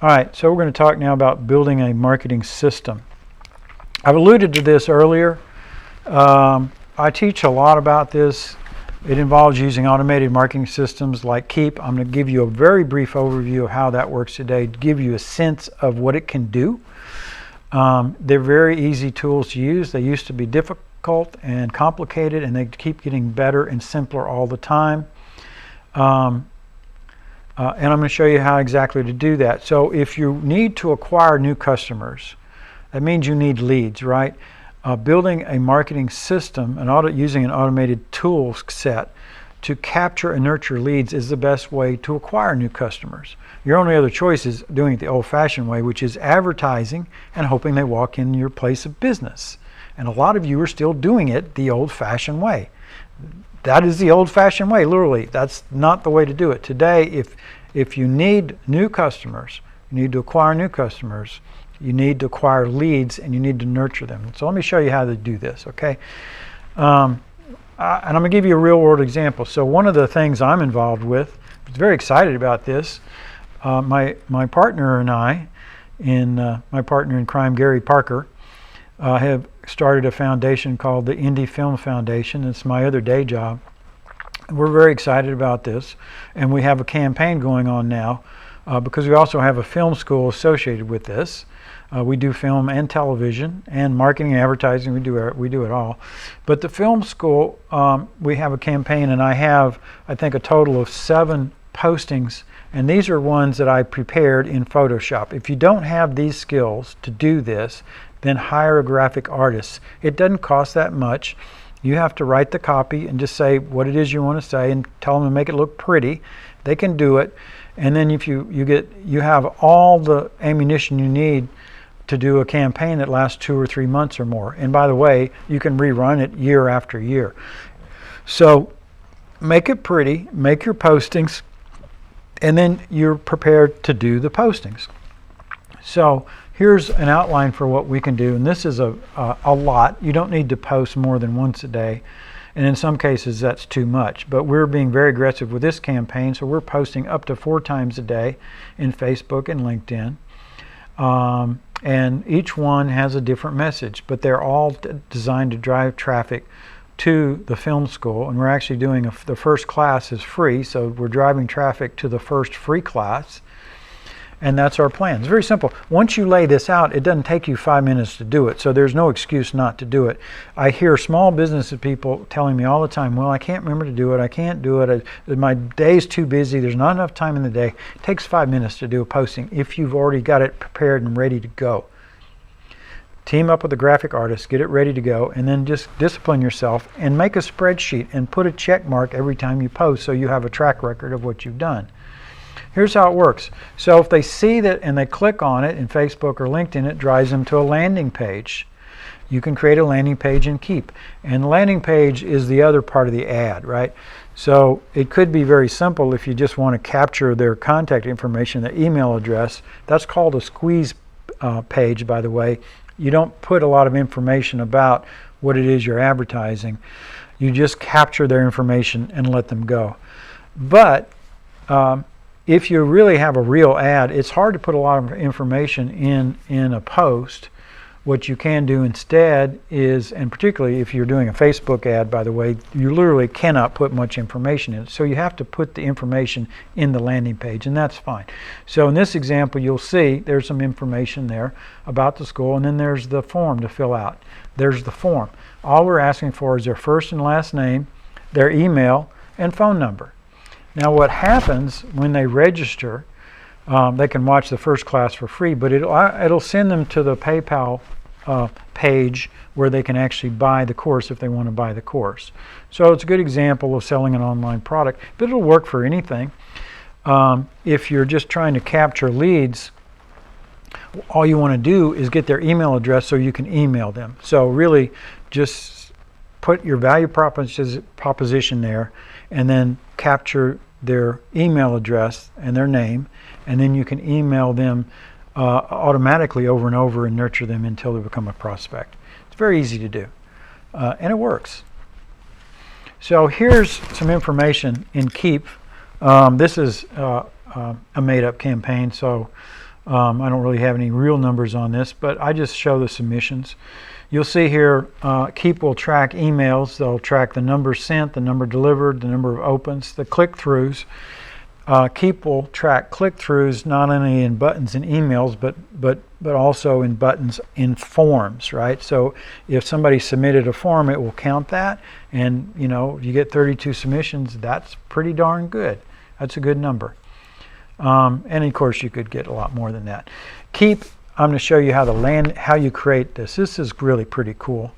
All right, so we're going to talk now about building a marketing system. I've alluded to this earlier. I teach a lot about this. It involves using automated marketing systems like Keep. I'm going to give you a very brief overview of how that works today to give you a sense of what it can do. They're very easy tools to use. They used to be difficult and complicated, and they keep getting better and simpler all the time. And I'm going to show you how exactly to do that. So if you need to acquire new customers, that means you need leads, right? Building a marketing system and using an automated tool set to capture and nurture leads is the best way to acquire new customers. Your only other choice is doing it the old-fashioned way, which is advertising and hoping they walk in your place of business. And a lot of you are still doing it the old-fashioned way. That is the old-fashioned way, literally. That's not the way to do it. Today, if you need new customers, you need to acquire new customers, you need to acquire leads, and you need to nurture them. So let me show you how to do this, okay? And I'm going to give you a real-world example. So one of the things I'm involved with, I was very excited about this. My partner and I, my partner in crime, Gary Parker, have started a foundation called the Indie Film Foundation. It's my other day job. We're very excited about this, and we have a campaign going on now because we also have a film school associated with this. We do film and television and marketing and advertising. We do it all. But the film school, we have a campaign, and I have, I think, a total of 7 postings, and these are ones that I prepared in Photoshop. If you don't have these skills to do this, then hire a graphic artist. It doesn't cost that much. You have to write the copy and just say what it is you want to say and tell them to make it look pretty. They can do it, and then if you have all the ammunition you need to do a campaign that lasts 2 or 3 months or more. And by the way, you can rerun it year after year. So make it pretty, make your postings, and then you're prepared to do the postings. So here's an outline for what we can do, and this is a lot. You don't need to post more than once a day, and in some cases that's too much. But we're being very aggressive with this campaign, so we're posting up to 4 times a day in Facebook and LinkedIn. And each one has a different message, but they're all designed to drive traffic to the film school. And we're actually doing the first class is free, so we're driving traffic to the first free class. And that's our plan. It's very simple. Once you lay this out, it doesn't take you 5 minutes to do it, so there's no excuse not to do it. I hear small business people telling me all the time, well, I can't remember to do it, I can't do it, my day's too busy, there's not enough time in the day. It takes 5 minutes to do a posting if you've already got it prepared and ready to go. Team up with a graphic artist, get it ready to go, and then just discipline yourself and make a spreadsheet and put a check mark every time you post so you have a track record of what you've done. Here's how it works. So if they see that and they click on it in Facebook or LinkedIn, it drives them to a landing page. You can create a landing page and Keep. And the landing page is the other part of the ad, right? So it could be very simple if you just want to capture their contact information, their email address. That's called a squeeze page, by the way. You don't put a lot of information about what it is you're advertising. You just capture their information and let them go. But if you really have a real ad, it's hard to put a lot of information in a post. What you can do instead is, and particularly if you're doing a Facebook ad, by the way, you literally cannot put much information in it. So you have to put the information in the landing page, and that's fine. So in this example, you'll see there's some information there about the school, and then there's the form to fill out. There's the form. All we're asking for is their first and last name, their email, and phone number. Now what happens when they register, they can watch the first class for free, but it'll send them to the PayPal page where they can actually buy the course if they want to buy the course. So it's a good example of selling an online product, but it'll work for anything. If you're just trying to capture leads, all you want to do is get their email address so you can email them. So really just put your value proposition there, and then capture their email address and their name, and then you can email them automatically over and over and nurture them until they become a prospect. It's very easy to do, and it works. So here's some information in Keep. This is a made-up campaign, so I don't really have any real numbers on this, but I just show the submissions. You'll see here, Keep will track emails. They'll track the number sent, the number delivered, the number of opens, the click-throughs. Keep will track click-throughs not only in buttons and emails, but also in buttons in forms, right? So if somebody submitted a form, it will count that, and you get 32 submissions. That's pretty darn good. That's a good number. And of course, you could get a lot more than that. Keep. I'm going to show you how you create this. This is really pretty cool.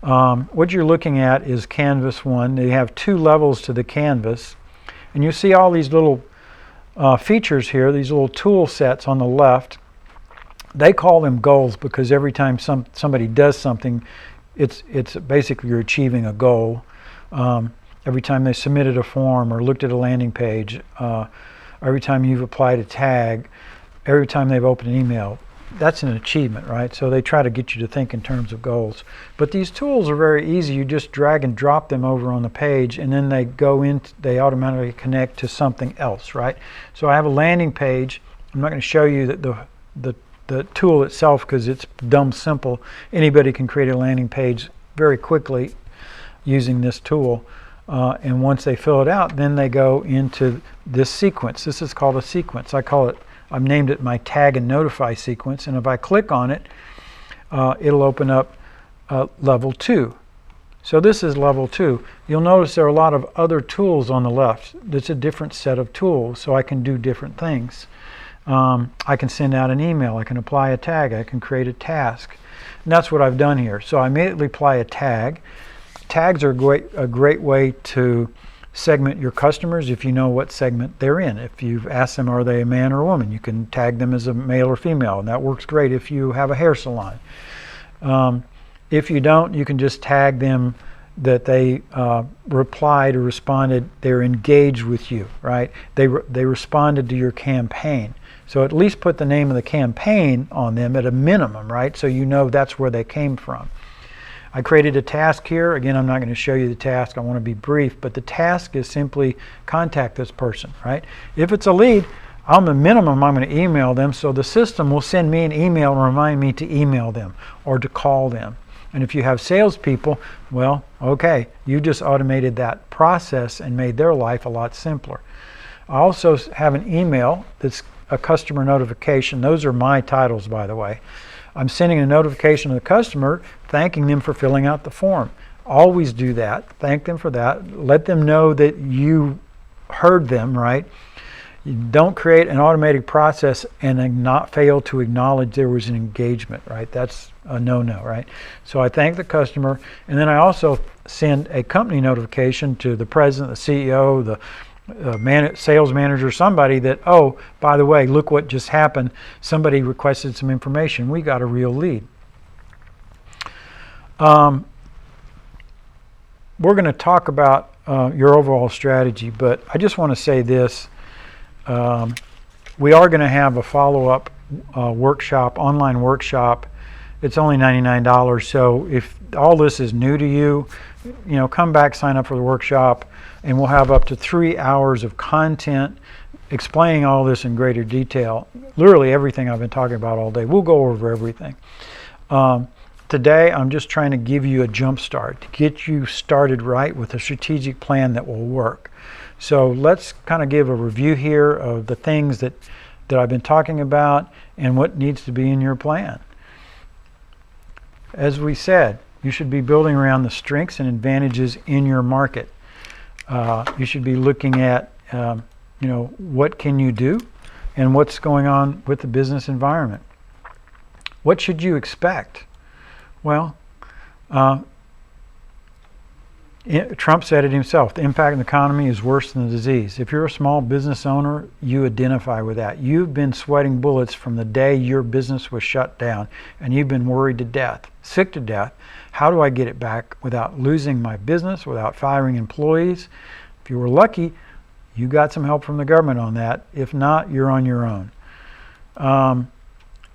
What you're looking at is Canvas 1. They have 2 levels to the canvas, and you see all these little features here, these little tool sets on the left. They call them goals because every time somebody does something, it's basically you're achieving a goal. Every time they submitted a form or looked at a landing page, every time you've applied a tag, every time they've opened an email, that's an achievement, right? So they try to get you to think in terms of goals. But these tools are very easy. You just drag and drop them over on the page, and then they automatically connect to something else, right? So I have a landing page. I'm not going to show you the tool itself because it's dumb simple. Anybody can create a landing page very quickly using this tool. And once they fill it out, then they go into this sequence. This is called a sequence. I've named it my tag and notify sequence, and if I click on it, it'll open up level 2. So this is level 2. You'll notice there are a lot of other tools on the left. It's a different set of tools, so I can do different things. I can send out an email, I can apply a tag, I can create a task. And that's what I've done here. So I immediately apply a tag. Tags are a great way to segment your customers if you know what segment they're in. If you've asked them, are they a man or a woman, you can tag them as a male or female, and that works great if you have a hair salon. If you don't, you can just tag them that they replied or responded, they're engaged with you, right? They responded to your campaign. So at least put the name of the campaign on them at a minimum, right? So you know that's where they came from. I created a task here. Again, I'm not going to show you the task. I want to be brief, but the task is simply contact this person, right? If it's a lead, on the minimum, I'm going to email them, so the system will send me an email and remind me to email them or to call them. And if you have salespeople, well, okay, you just automated that process and made their life a lot simpler. I also have an email that's a customer notification. Those are my titles, by the way. I'm sending a notification to the customer thanking them for filling out the form. Always do that. Thank them for that. Let them know that you heard them, right? You don't create an automated process and not fail to acknowledge there was an engagement, right? That's a no-no, right? So I thank the customer, and then I also send a company notification to the president, the CEO, the sales manager, somebody that, oh, by the way, look what just happened. Somebody requested some information. We got a real lead. We're going to talk about your overall strategy, but I just want to say this. We are going to have a follow-up workshop, online workshop. It's only $99. So if all this is new to you, come back, sign up for the workshop, and we'll have up to 3 hours of content explaining all this in greater detail. Literally everything I've been talking about all day. We'll go over everything. Today, I'm just trying to give you a jump start to get you started right with a strategic plan that will work. So let's kind of give a review here of the things that I've been talking about and what needs to be in your plan. As we said, you should be building around the strengths and advantages in your market. You should be looking at, what can you do and what's going on with the business environment. What should you expect? Well, Trump said it himself, the impact on the economy is worse than the disease. If you're a small business owner, you identify with that. You've been sweating bullets from the day your business was shut down, and you've been worried to death, sick to death. How do I get it back without losing my business, without firing employees? If you were lucky, you got some help from the government on that. If not, you're on your own.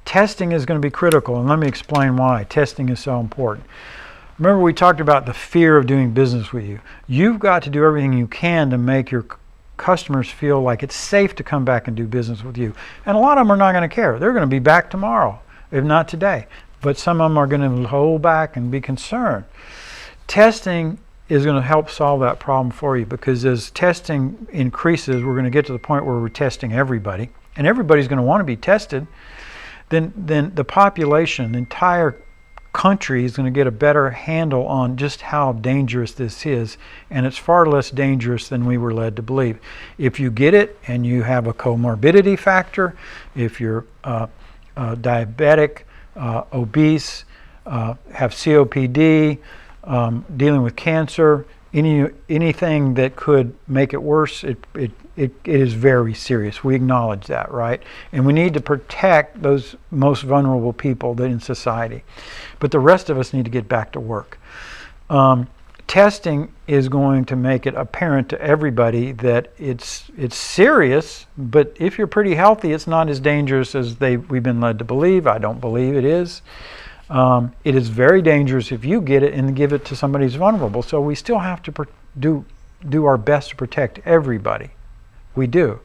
Testing is going to be critical, and let me explain why testing is so important. Remember, we talked about the fear of doing business with you. You've got to do everything you can to make your customers feel like it's safe to come back and do business with you. And a lot of them are not going to care. They're going to be back tomorrow, if not today. but some of them are going to hold back and be concerned. Testing is going to help solve that problem for you, because as testing increases, we're going to get to the point where we're testing everybody, and everybody's going to want to be tested. Then the population, the entire country, is going to get a better handle on just how dangerous this is, and it's far less dangerous than we were led to believe. If you get it and you have a comorbidity factor, if you're diabetic, obese, have COPD, dealing with cancer, anything that could make it worse, it is very serious. We acknowledge that, right? And we need to protect those most vulnerable people in society. But the rest of us need to get back to work. Testing is going to make it apparent to everybody that it's serious, but if you're pretty healthy, it's not as dangerous as we've been led to believe. I don't believe it is. It is very dangerous if you get it and give it to somebody who's vulnerable. So we still have to do our best to protect everybody. We do.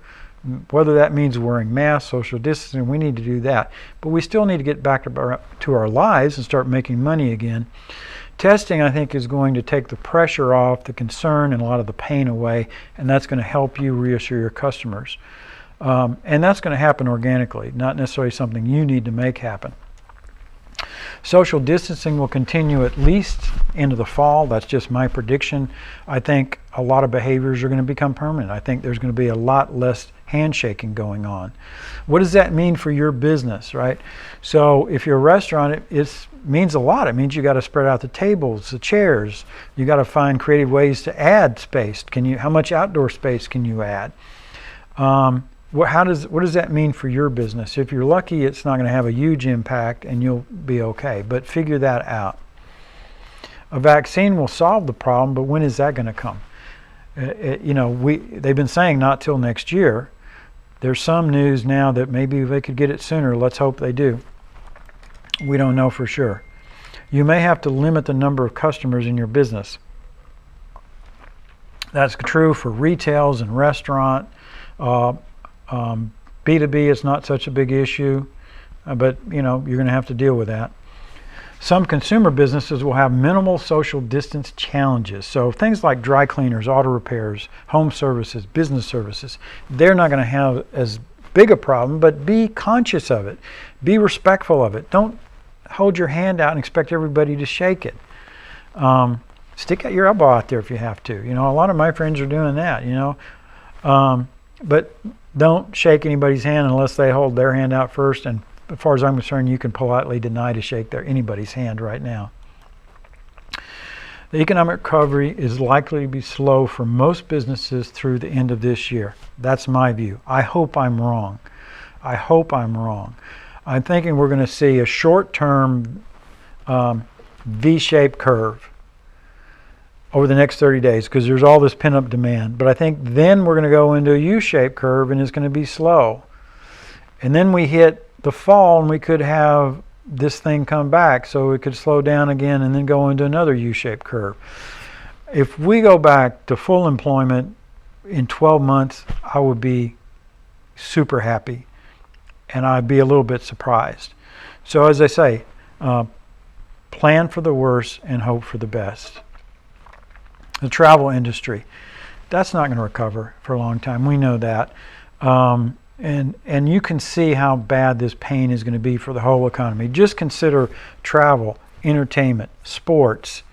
Whether that means wearing masks, social distancing, we need to do that. But we still need to get back to our lives and start making money again. Testing, I think, is going to take the pressure off, the concern, and a lot of the pain away, and that's going to help you reassure your customers. And that's going to happen organically, not necessarily something you need to make happen. Social distancing will continue at least into the fall. That's just my prediction. I think a lot of behaviors are going to become permanent. I think there's going to be a lot less handshaking going on. What does that mean for your business, right? So if you're a restaurant, it means a lot. It means you got to spread out the tables, the chairs. You got to find creative ways to add space. How much outdoor space can you add? What does that mean for your business? If you're lucky, it's not going to have a huge impact and you'll be okay, but figure that out. A vaccine will solve the problem, but when is that going to come? They've been saying not till next year. There's some news now that maybe they could get it sooner. Let's hope they do. We don't know for sure. You may have to limit the number of customers in your business. That's true for retails and restaurant. B2B is not such a big issue, but you're going to have to deal with that. Some consumer businesses will have minimal social distance challenges. So things like dry cleaners, auto repairs, home services, business services, they're not going to have as big a problem, but be conscious of it. Be respectful of it. Don't hold your hand out and expect everybody to shake it. Stick out your elbow out there if you have to. A lot of my friends are doing that, but don't shake anybody's hand unless they hold their hand out first. And as far as I'm concerned, you can politely deny to shake anybody's hand right now. The economic recovery is likely to be slow for most businesses through the end of this year. That's my view. I hope I'm wrong. I'm thinking we're going to see a short-term V-shaped curve over the next 30 days because there's all this pent-up demand. But I think then we're going to go into a U-shaped curve and it's going to be slow. And then we hit the fall and we could have this thing come back, so it could slow down again and then go into another U-shaped curve. If we go back to full employment in 12 months, I would be super happy and I'd be a little bit surprised. So as I say, plan for the worst and hope for the best. The travel industry, that's not going to recover for a long time. We know that. And you can see how bad this pain is going to be for the whole economy. Just consider travel, entertainment, sports,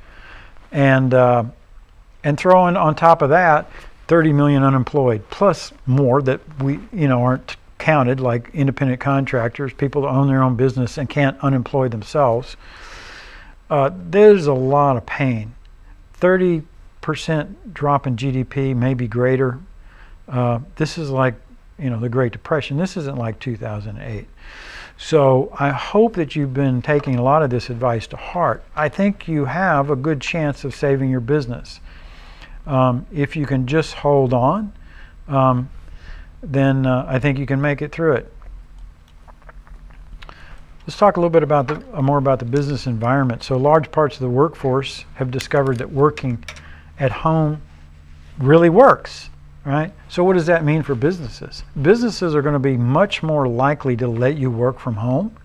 and throw in on top of that 30 million unemployed, plus more that we aren't counted, like independent contractors, people that own their own business and can't unemploy themselves. There's a lot of pain. 30% drop in GDP, maybe greater. This is like the Great Depression. This isn't like 2008. So I hope that you've been taking a lot of this advice to heart. I think you have a good chance of saving your business. If you can just hold on, then I think you can make it through it. Let's talk a little bit about more about the business environment. So large parts of the workforce have discovered that working at home really works. Right? So what does that mean for businesses? Businesses are going to be much more likely to let you work from home,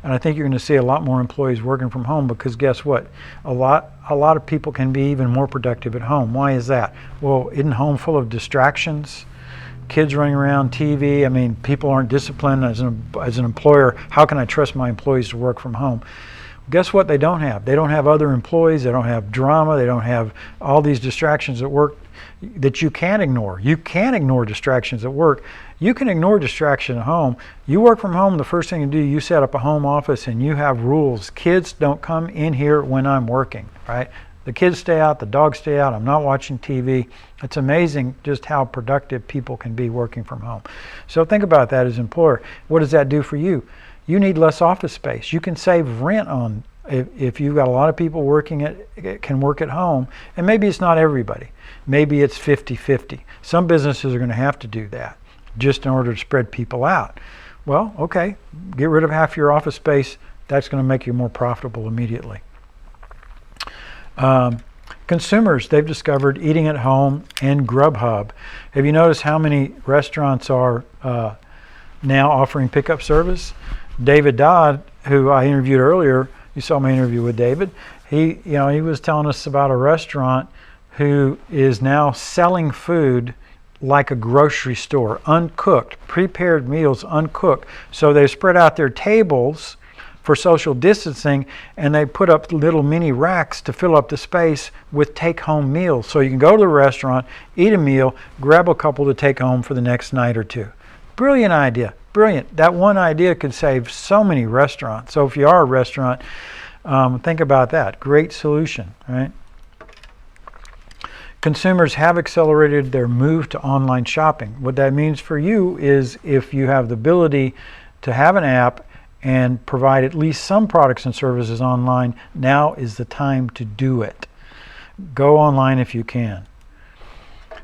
And I think you're going to see a lot more employees working from home, because guess what? A lot of people can be even more productive at home. Why is that? Well, isn't home full of distractions? Kids running around, TV. I mean, people aren't disciplined. As an employer, how can I trust my employees to work from home? Guess what they don't have? They don't have other employees. They don't have drama. They don't have all these distractions at work that you can't ignore. You can't ignore distractions at work. You can ignore distraction at home. You work from home, the first thing you do, you set up a home office and you have rules. Kids don't come in here when I'm working, right? The kids stay out, the dogs stay out, I'm not watching TV. It's amazing just how productive people can be working from home. So think about that as an employer. What does that do for you? You need less office space. You can save rent on, if you've got a lot of people can work at home, and maybe it's not everybody. Maybe it's 50-50. Some businesses are going to have to do that just in order to spread people out. Well, okay, get rid of half your office space. That's going to make you more profitable immediately. Consumers, they've discovered eating at home and Grubhub. Have you noticed how many restaurants are now offering pickup service? David Dodd, who I interviewed earlier, you saw my interview with David, he was telling us about a restaurant who is now selling food like a grocery store, uncooked, prepared meals, uncooked. So they spread out their tables for social distancing, and they put up little mini racks to fill up the space with take-home meals. So you can go to the restaurant, eat a meal, grab a couple to take home for the next night or two. Brilliant idea, brilliant. That one idea could save so many restaurants. So if you are a restaurant, think about that. Great solution, right? Consumers have accelerated their move to online shopping. What that means for you is, if you have the ability to have an app and provide at least some products and services online, now is the time to do it. Go online if you can.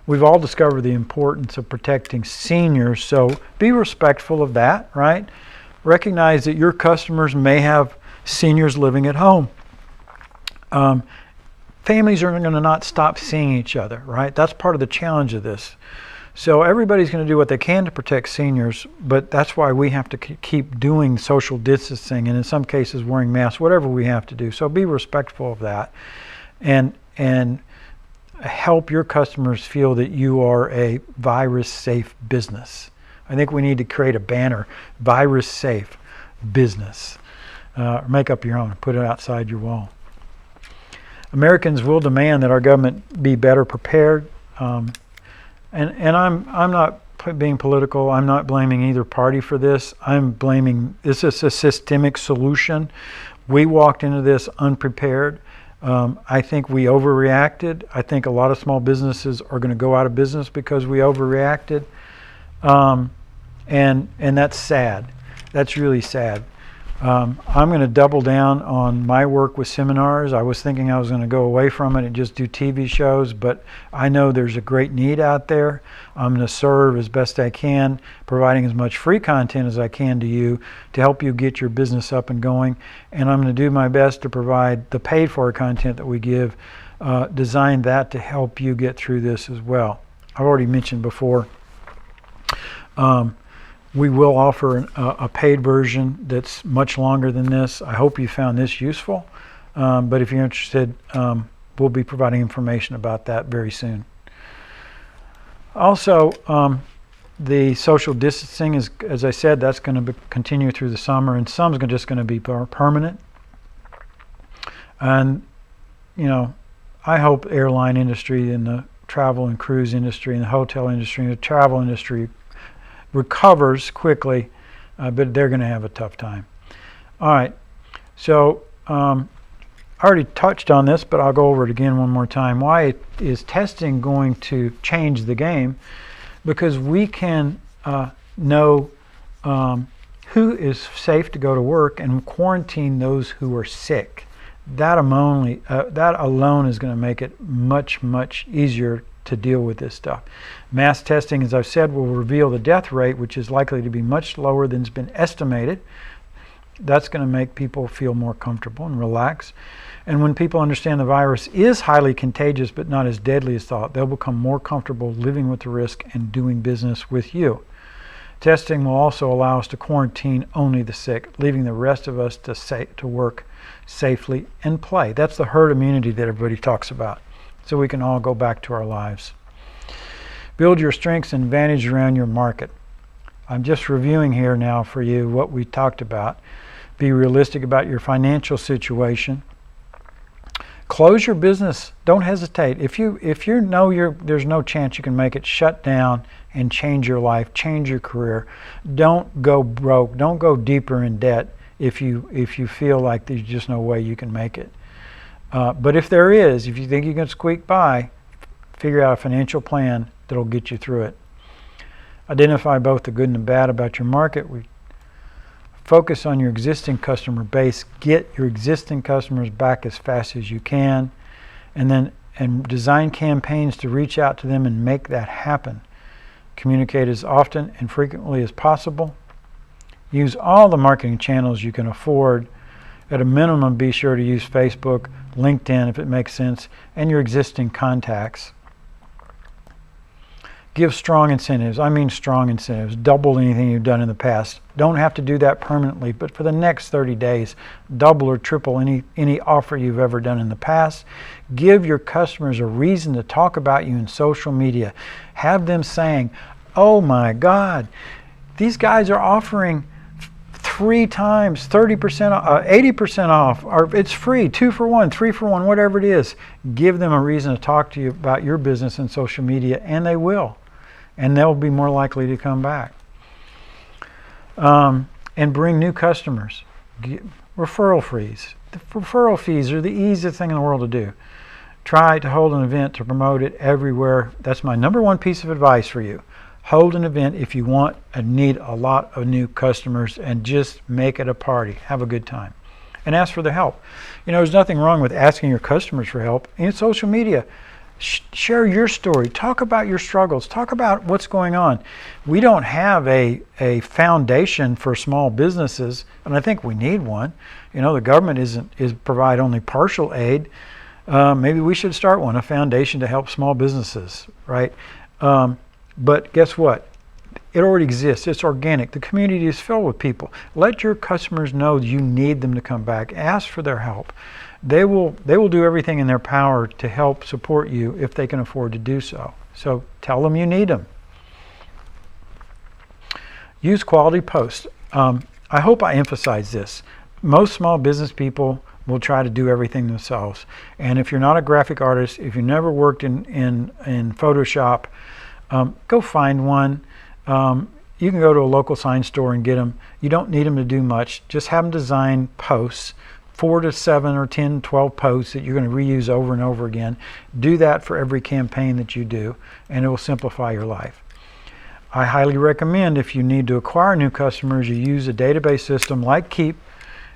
We've all discovered the importance of protecting seniors, so be respectful of that, right? Recognize that your customers may have seniors living at home. Families are going to not stop seeing each other, right? That's part of the challenge of this. So everybody's going to do what they can to protect seniors, but that's why we have to keep doing social distancing, and in some cases wearing masks, whatever we have to do. So be respectful of that, and help your customers feel that you are a virus-safe business. I think we need to create a banner, virus-safe business. Make up your own, put it outside your wall. Americans will demand that our government be better prepared. And I'm not being political. I'm not blaming either party for this. I'm blaming, this is a systemic solution. We walked into this unprepared. I think we overreacted. I think a lot of small businesses are going to go out of business because we overreacted. And that's sad. That's really sad. I'm going to double down on my work with seminars. I was thinking I was going to go away from it and just do TV shows, but I know there's a great need out there. I'm going to serve as best I can, providing as much free content as I can to you to help you get your business up and going. And I'm going to do my best to provide the paid for content that we give, design that to help you get through this as well. I've already mentioned before, we will offer a paid version that's much longer than this. I hope you found this useful, but if you're interested, we'll be providing information about that very soon. Also, the social distancing is, as I said, that's going to continue through the summer, and some's just going to be permanent. And, I hope airline industry and the travel and cruise industry and the hotel industry and the travel industry recovers quickly, but they're going to have a tough time. All right, so I already touched on this, but I'll go over it again one more time. Why is testing going to change the game? Because we can know who is safe to go to work and quarantine those who are sick. That alone is going to make it much, much easier to deal with this stuff. Mass testing, as I've said, will reveal the death rate, which is likely to be much lower than has been estimated. That's going to make people feel more comfortable and relax. And when people understand the virus is highly contagious but not as deadly as thought, they'll become more comfortable living with the risk and doing business with you. Testing will also allow us to quarantine only the sick, leaving the rest of us to work safely and play. That's the herd immunity that everybody talks about, so we can all go back to our lives. Build your strengths and advantage around your market. I'm just reviewing here now for you what we talked about. Be realistic about your financial situation. Close your business. Don't hesitate. If you know there's no chance you can make it, shut down and change your life, change your career. Don't go broke. Don't go deeper in debt if you feel like there's just no way you can make it. But if there is, if you think you can squeak by, figure out a financial plan that'll get you through it. Identify both the good and the bad about your market. Focus on your existing customer base. Get your existing customers back as fast as you can, and design campaigns to reach out to them and make that happen. Communicate as often and frequently as possible. Use all the marketing channels you can afford. At a minimum, be sure to use Facebook, LinkedIn if it makes sense, and your existing contacts. Give strong incentives. I mean strong incentives. Double anything you've done in the past. Don't have to do that permanently, but for the next 30 days, double or triple any offer you've ever done in the past. Give your customers a reason to talk about you in social media. Have them saying, oh my God, these guys are offering 3 times 30% off, 80% off, or it's free, 2 for 1, 3 for 1, whatever it is. Give them a reason to talk to you about your business in social media, and they will. And they'll be more likely to come back. And bring new customers. Referral fees. The referral fees are the easiest thing in the world to do. Try to hold an event to promote it everywhere. That's my number one piece of advice for you. Hold an event if you want and need a lot of new customers, and just make it a party. Have a good time. And ask for their help. There's nothing wrong with asking your customers for help. In social media, share your story. Talk about your struggles. Talk about what's going on. We don't have a foundation for small businesses, and I think we need one. The government is provide only partial aid. Maybe we should start one, a foundation to help small businesses, right? But guess what? It already exists. It's organic. The community is filled with people. Let your customers know you need them to come back. Ask for their help. They will do everything in their power to help support you if they can afford to do so. So tell them you need them. Use quality posts. I hope I emphasize this. Most small business people will try to do everything themselves. And if you're not a graphic artist, if you never worked in Photoshop, go find one. You can go to a local sign store and get them. You don't need them to do much. Just have them design posts, 4 to 7 or 10, 12 posts that you're going to reuse over and over again. Do that for every campaign that you do, and it will simplify your life. I highly recommend, if you need to acquire new customers, you use a database system like Keep,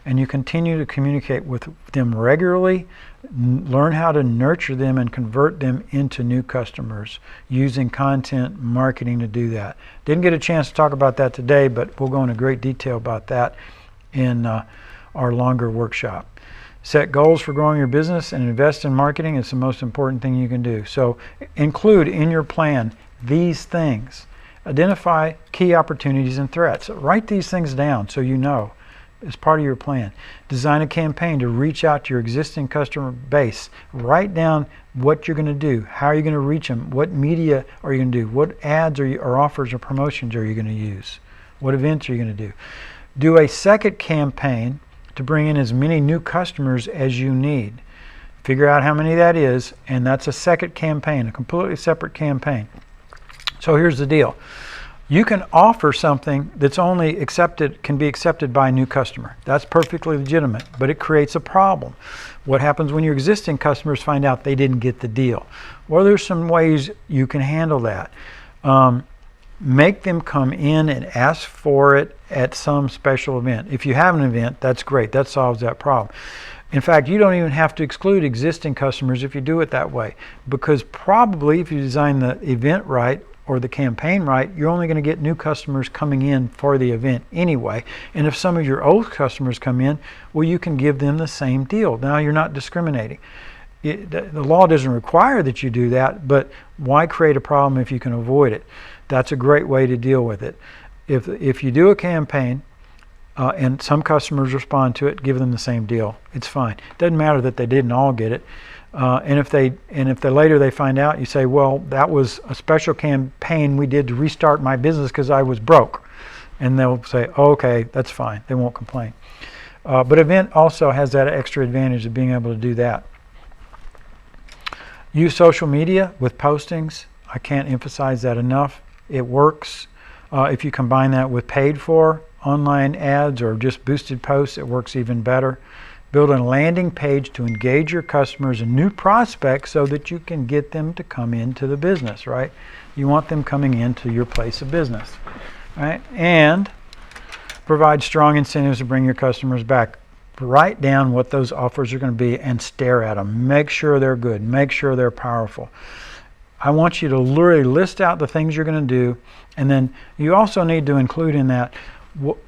and you continue to communicate with them regularly. Learn how to nurture them and convert them into new customers using content marketing to do that. Didn't get a chance to talk about that today, but we'll go into great detail about that in our longer workshop. Set goals for growing your business and invest in marketing. It's the most important thing you can do. So include in your plan these things. Identify key opportunities and threats. Write these things down so you know as part of your plan. Design a campaign to reach out to your existing customer base. Write down what you're going to do. How are you going to reach them? What media are you going to do? What ads or offers or promotions are you going to use? What events are you going to do? Do a second campaign to bring in as many new customers as you need. Figure out how many that is, and that's a second campaign, a completely separate campaign. So here's the deal. You can offer something that's only can be accepted by a new customer. That's perfectly legitimate, but it creates a problem. What happens when your existing customers find out they didn't get the deal? Well, there's some ways you can handle that. Make them come in and ask for it at some special event. If you have an event, that's great. That solves that problem. In fact, you don't even have to exclude existing customers if you do it that way, because probably if you design the event right or the campaign right, you're only going to get new customers coming in for the event anyway. And if some of your old customers come in, well, you can give them the same deal. Now you're not discriminating. The law doesn't require that you do that, but why create a problem if you can avoid it? That's a great way to deal with it. if you do a campaign and some customers respond to it, give them the same deal. It's fine. It doesn't matter that they didn't all get it. And if they later they find out, you say, well, that was a special campaign we did to restart my business because I was broke. And they'll say, oh, okay, that's fine. They won't complain. But Event also has that extra advantage of being able to do that. Use social media with postings. I can't emphasize that enough. It works. If you combine that with paid for online ads or just boosted posts, it works even better. Build a landing page to engage your customers and new prospects so that you can get them to come into the business, right? You want them coming into your place of business, right? And provide strong incentives to bring your customers back. Write down what those offers are going to be and stare at them. Make sure they're good. Make sure they're powerful. I want you to literally list out the things you're going to do, and then you also need to include in that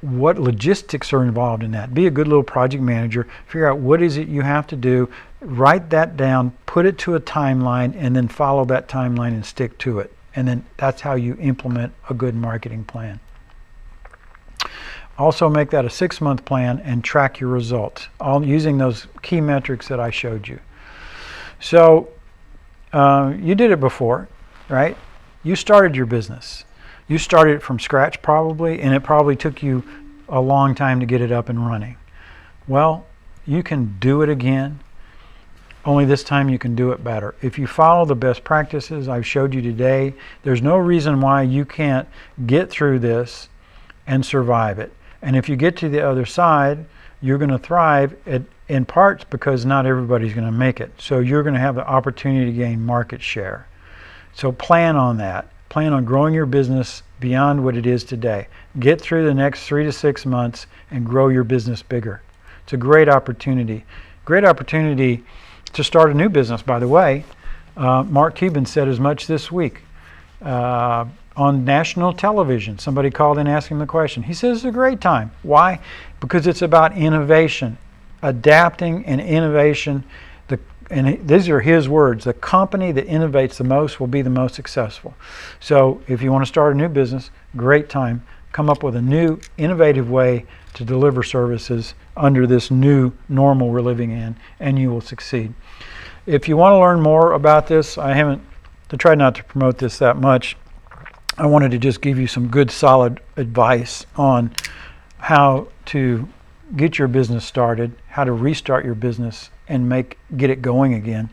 what logistics are involved in that. Be a good little project manager. Figure out what is it you have to do. Write that down, put it to a timeline, and then follow that timeline and stick to it. And then that's how you implement a good marketing plan. Also make that a 6-month plan and track your results, all using those key metrics that I showed you. So you did it before, right? You started your business. You started it from scratch probably, and it probably took you a long time to get it up and running. Well, you can do it again, only this time you can do it better. If you follow the best practices I've showed you today, there's no reason why you can't get through this and survive it. And if you get to the other side, you're going to thrive in parts because not everybody's going to make it. So you're going to have the opportunity to gain market share. So plan on that. Plan on growing your business beyond what it is today. Get through the next 3 to 6 months and grow your business bigger. It's a great opportunity. Great opportunity to start a new business, by the way. Mark Cuban said as much this week on national television. Somebody called in asking him the question. He says it's a great time. Why? Because it's about innovation, adapting and innovation. And these are his words: the company that innovates the most will be the most successful. So if you want to start a new business, great time. Come up with a new innovative way to deliver services under this new normal we're living in, and you will succeed. If you want to learn more about this, I tried not to promote this that much. I wanted to just give you some good solid advice on how to get your business started, how to restart your business and get it going again.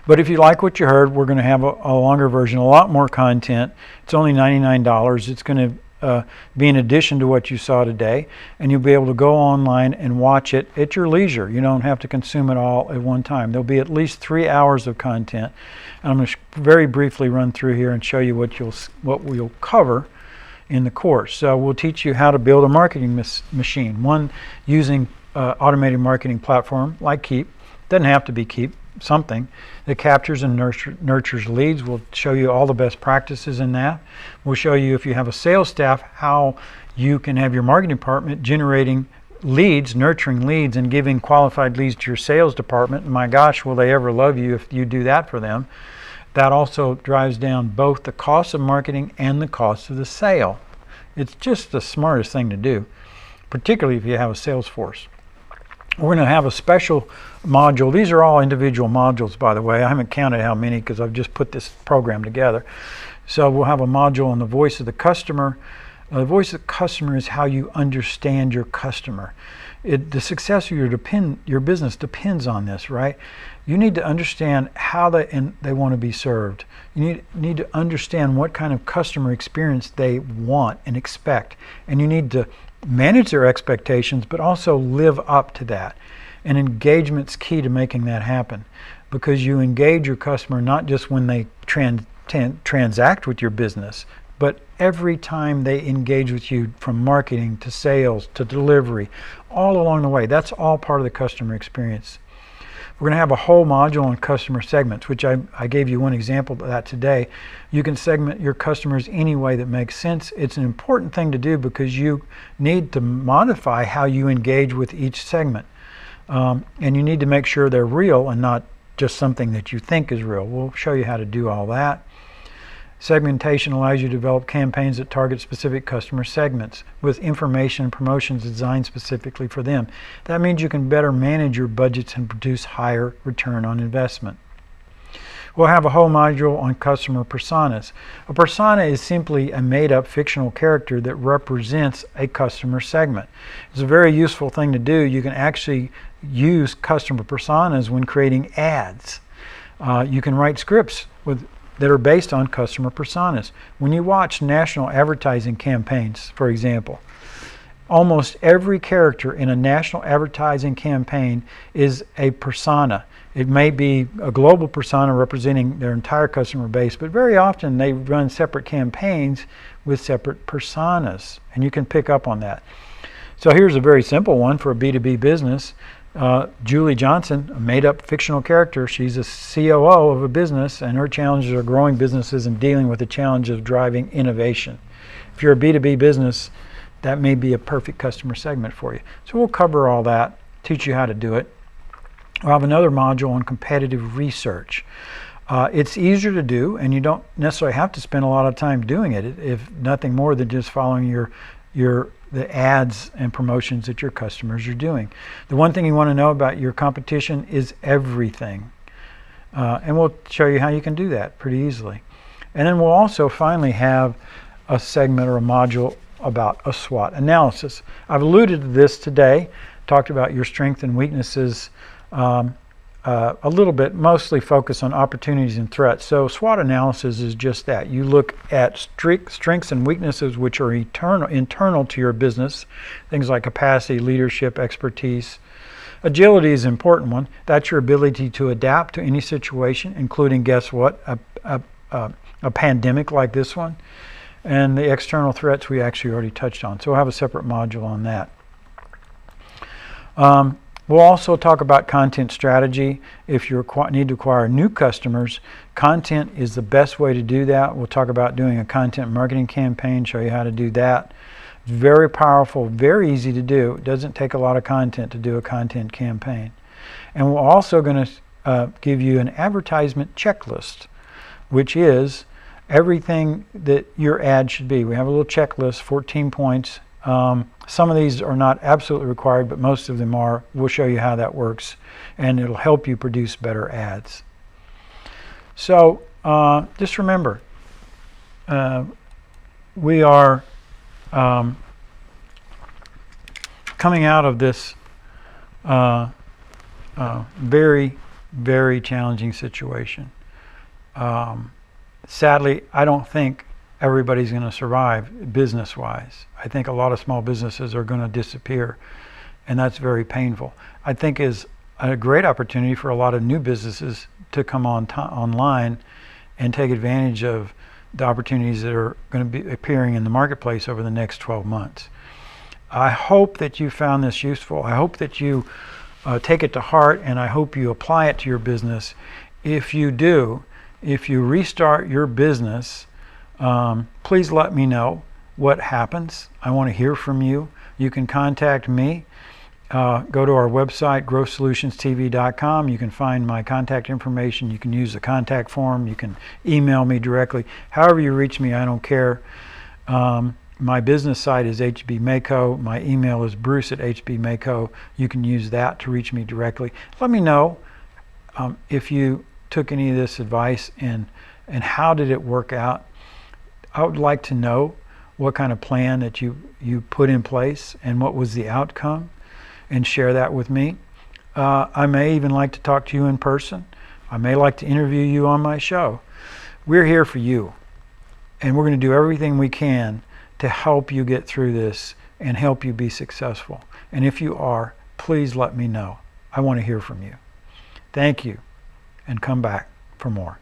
But if you like what you heard, we're going to have a longer version, a lot more content. It's only $99. It's going to be in addition to what you saw today, and you'll be able to go online and watch it at your leisure. You don't have to consume it all at one time. There'll be at least 3 hours of content, and I'm going to very briefly run through here and show you what we'll cover in the course. So we'll teach you how to build a marketing machine, one using automated marketing platform like Keep. Doesn't have to be Keep, something that captures and nurtures leads. We'll show you all the best practices in that. We'll show you, if you have a sales staff, how you can have your marketing department generating leads, nurturing leads, and giving qualified leads to your sales department. And my gosh, will they ever love you if you do that for them. That also drives down both the cost of marketing and the cost of the sale. It's just the smartest thing to do, particularly if you have a sales force. We're going to have a special module. These are all individual modules, by the way. I haven't counted how many because I've just put this program together. So we'll have a module on the voice of the customer. The voice of the customer is how you understand your customer. The success of your business depends on this, right? You need to understand how they want to be served. You need to understand what kind of customer experience they want and expect. And you need to manage their expectations, but also live up to that. And engagement's key to making that happen, because you engage your customer not just when they transact with your business, but every time they engage with you, from marketing to sales to delivery, all along the way. That's all part of the customer experience. We're going to have a whole module on customer segments, which I gave you one example of that today. You can segment your customers any way that makes sense. It's an important thing to do because you need to modify how you engage with each segment. And you need to make sure they're real and not just something that you think is real. We'll show you how to do all that. Segmentation allows you to develop campaigns that target specific customer segments with information and promotions designed specifically for them. That means you can better manage your budgets and produce higher return on investment. We'll have a whole module on customer personas. A persona is simply a made-up fictional character that represents a customer segment. It's a very useful thing to do. You can actually use customer personas when creating ads. You can write scripts that are based on customer personas. When you watch national advertising campaigns, for example, almost every character in a national advertising campaign is a persona. It may be a global persona representing their entire customer base, but very often they run separate campaigns with separate personas, and you can pick up on that. So here's a very simple one for a B2B business. Julie Johnson, a made-up fictional character, she's a COO of a business, and her challenges are growing businesses and dealing with the challenge of driving innovation. If you're a B2B business, that may be a perfect customer segment for you. So we'll cover all that, teach you how to do it. We'll have another module on competitive research. It's easier to do, and you don't necessarily have to spend a lot of time doing it, if nothing more than just following the ads and promotions that your customers are doing. The one thing you want to know about your competition is everything. And we'll show you how you can do that pretty easily. And then we'll also finally have a segment or a module about a SWOT analysis. I've alluded to this today, talked about your strengths and weaknesses a little bit, mostly focused on opportunities and threats. So SWOT analysis is just that. You look at strengths and weaknesses which are internal to your business, things like capacity, leadership, expertise. Agility is an important one. That's your ability to adapt to any situation, including, guess what, a pandemic like this one. And the external threats we actually already touched on. So we'll have a separate module on that. We'll also talk about content strategy. If you need to acquire new customers, content is the best way to do that. We'll talk about doing a content marketing campaign, show you how to do that. It's very powerful, very easy to do. It doesn't take a lot of content to do a content campaign. And we're also going to give you an advertisement checklist, which is everything that your ad should be. We have a little checklist, 14 points. Some of these are not absolutely required, but most of them are. We'll show you how that works, and it'll help you produce better ads. So just remember, we are coming out of this very, very challenging situation. Sadly, I don't think everybody's going to survive business-wise. I think a lot of small businesses are going to disappear, and that's very painful. I think is a great opportunity for a lot of new businesses to come online and take advantage of the opportunities that are going to be appearing in the marketplace over the next 12 months. I hope that you found this useful. I hope that you take it to heart, and I hope you apply it to your business. If you do, if you restart your business, please let me know what happens. I want to hear from you. You can contact me. Go to our website, growthsolutionstv.com. You can find my contact information. You can use the contact form. You can email me directly. However you reach me, I don't care. My business site is HB Mako. My email is bruce@hbmako. You can use that to reach me directly. Let me know if you took any of this advice and how did it work out. I would like to know what kind of plan that you put in place and what was the outcome, and share that with me. I may even like to talk to you in person. I may like to interview you on my show. We're here for you, and we're going to do everything we can to help you get through this and help you be successful. And if you are, please let me know. I want to hear from you. Thank you, and come back for more.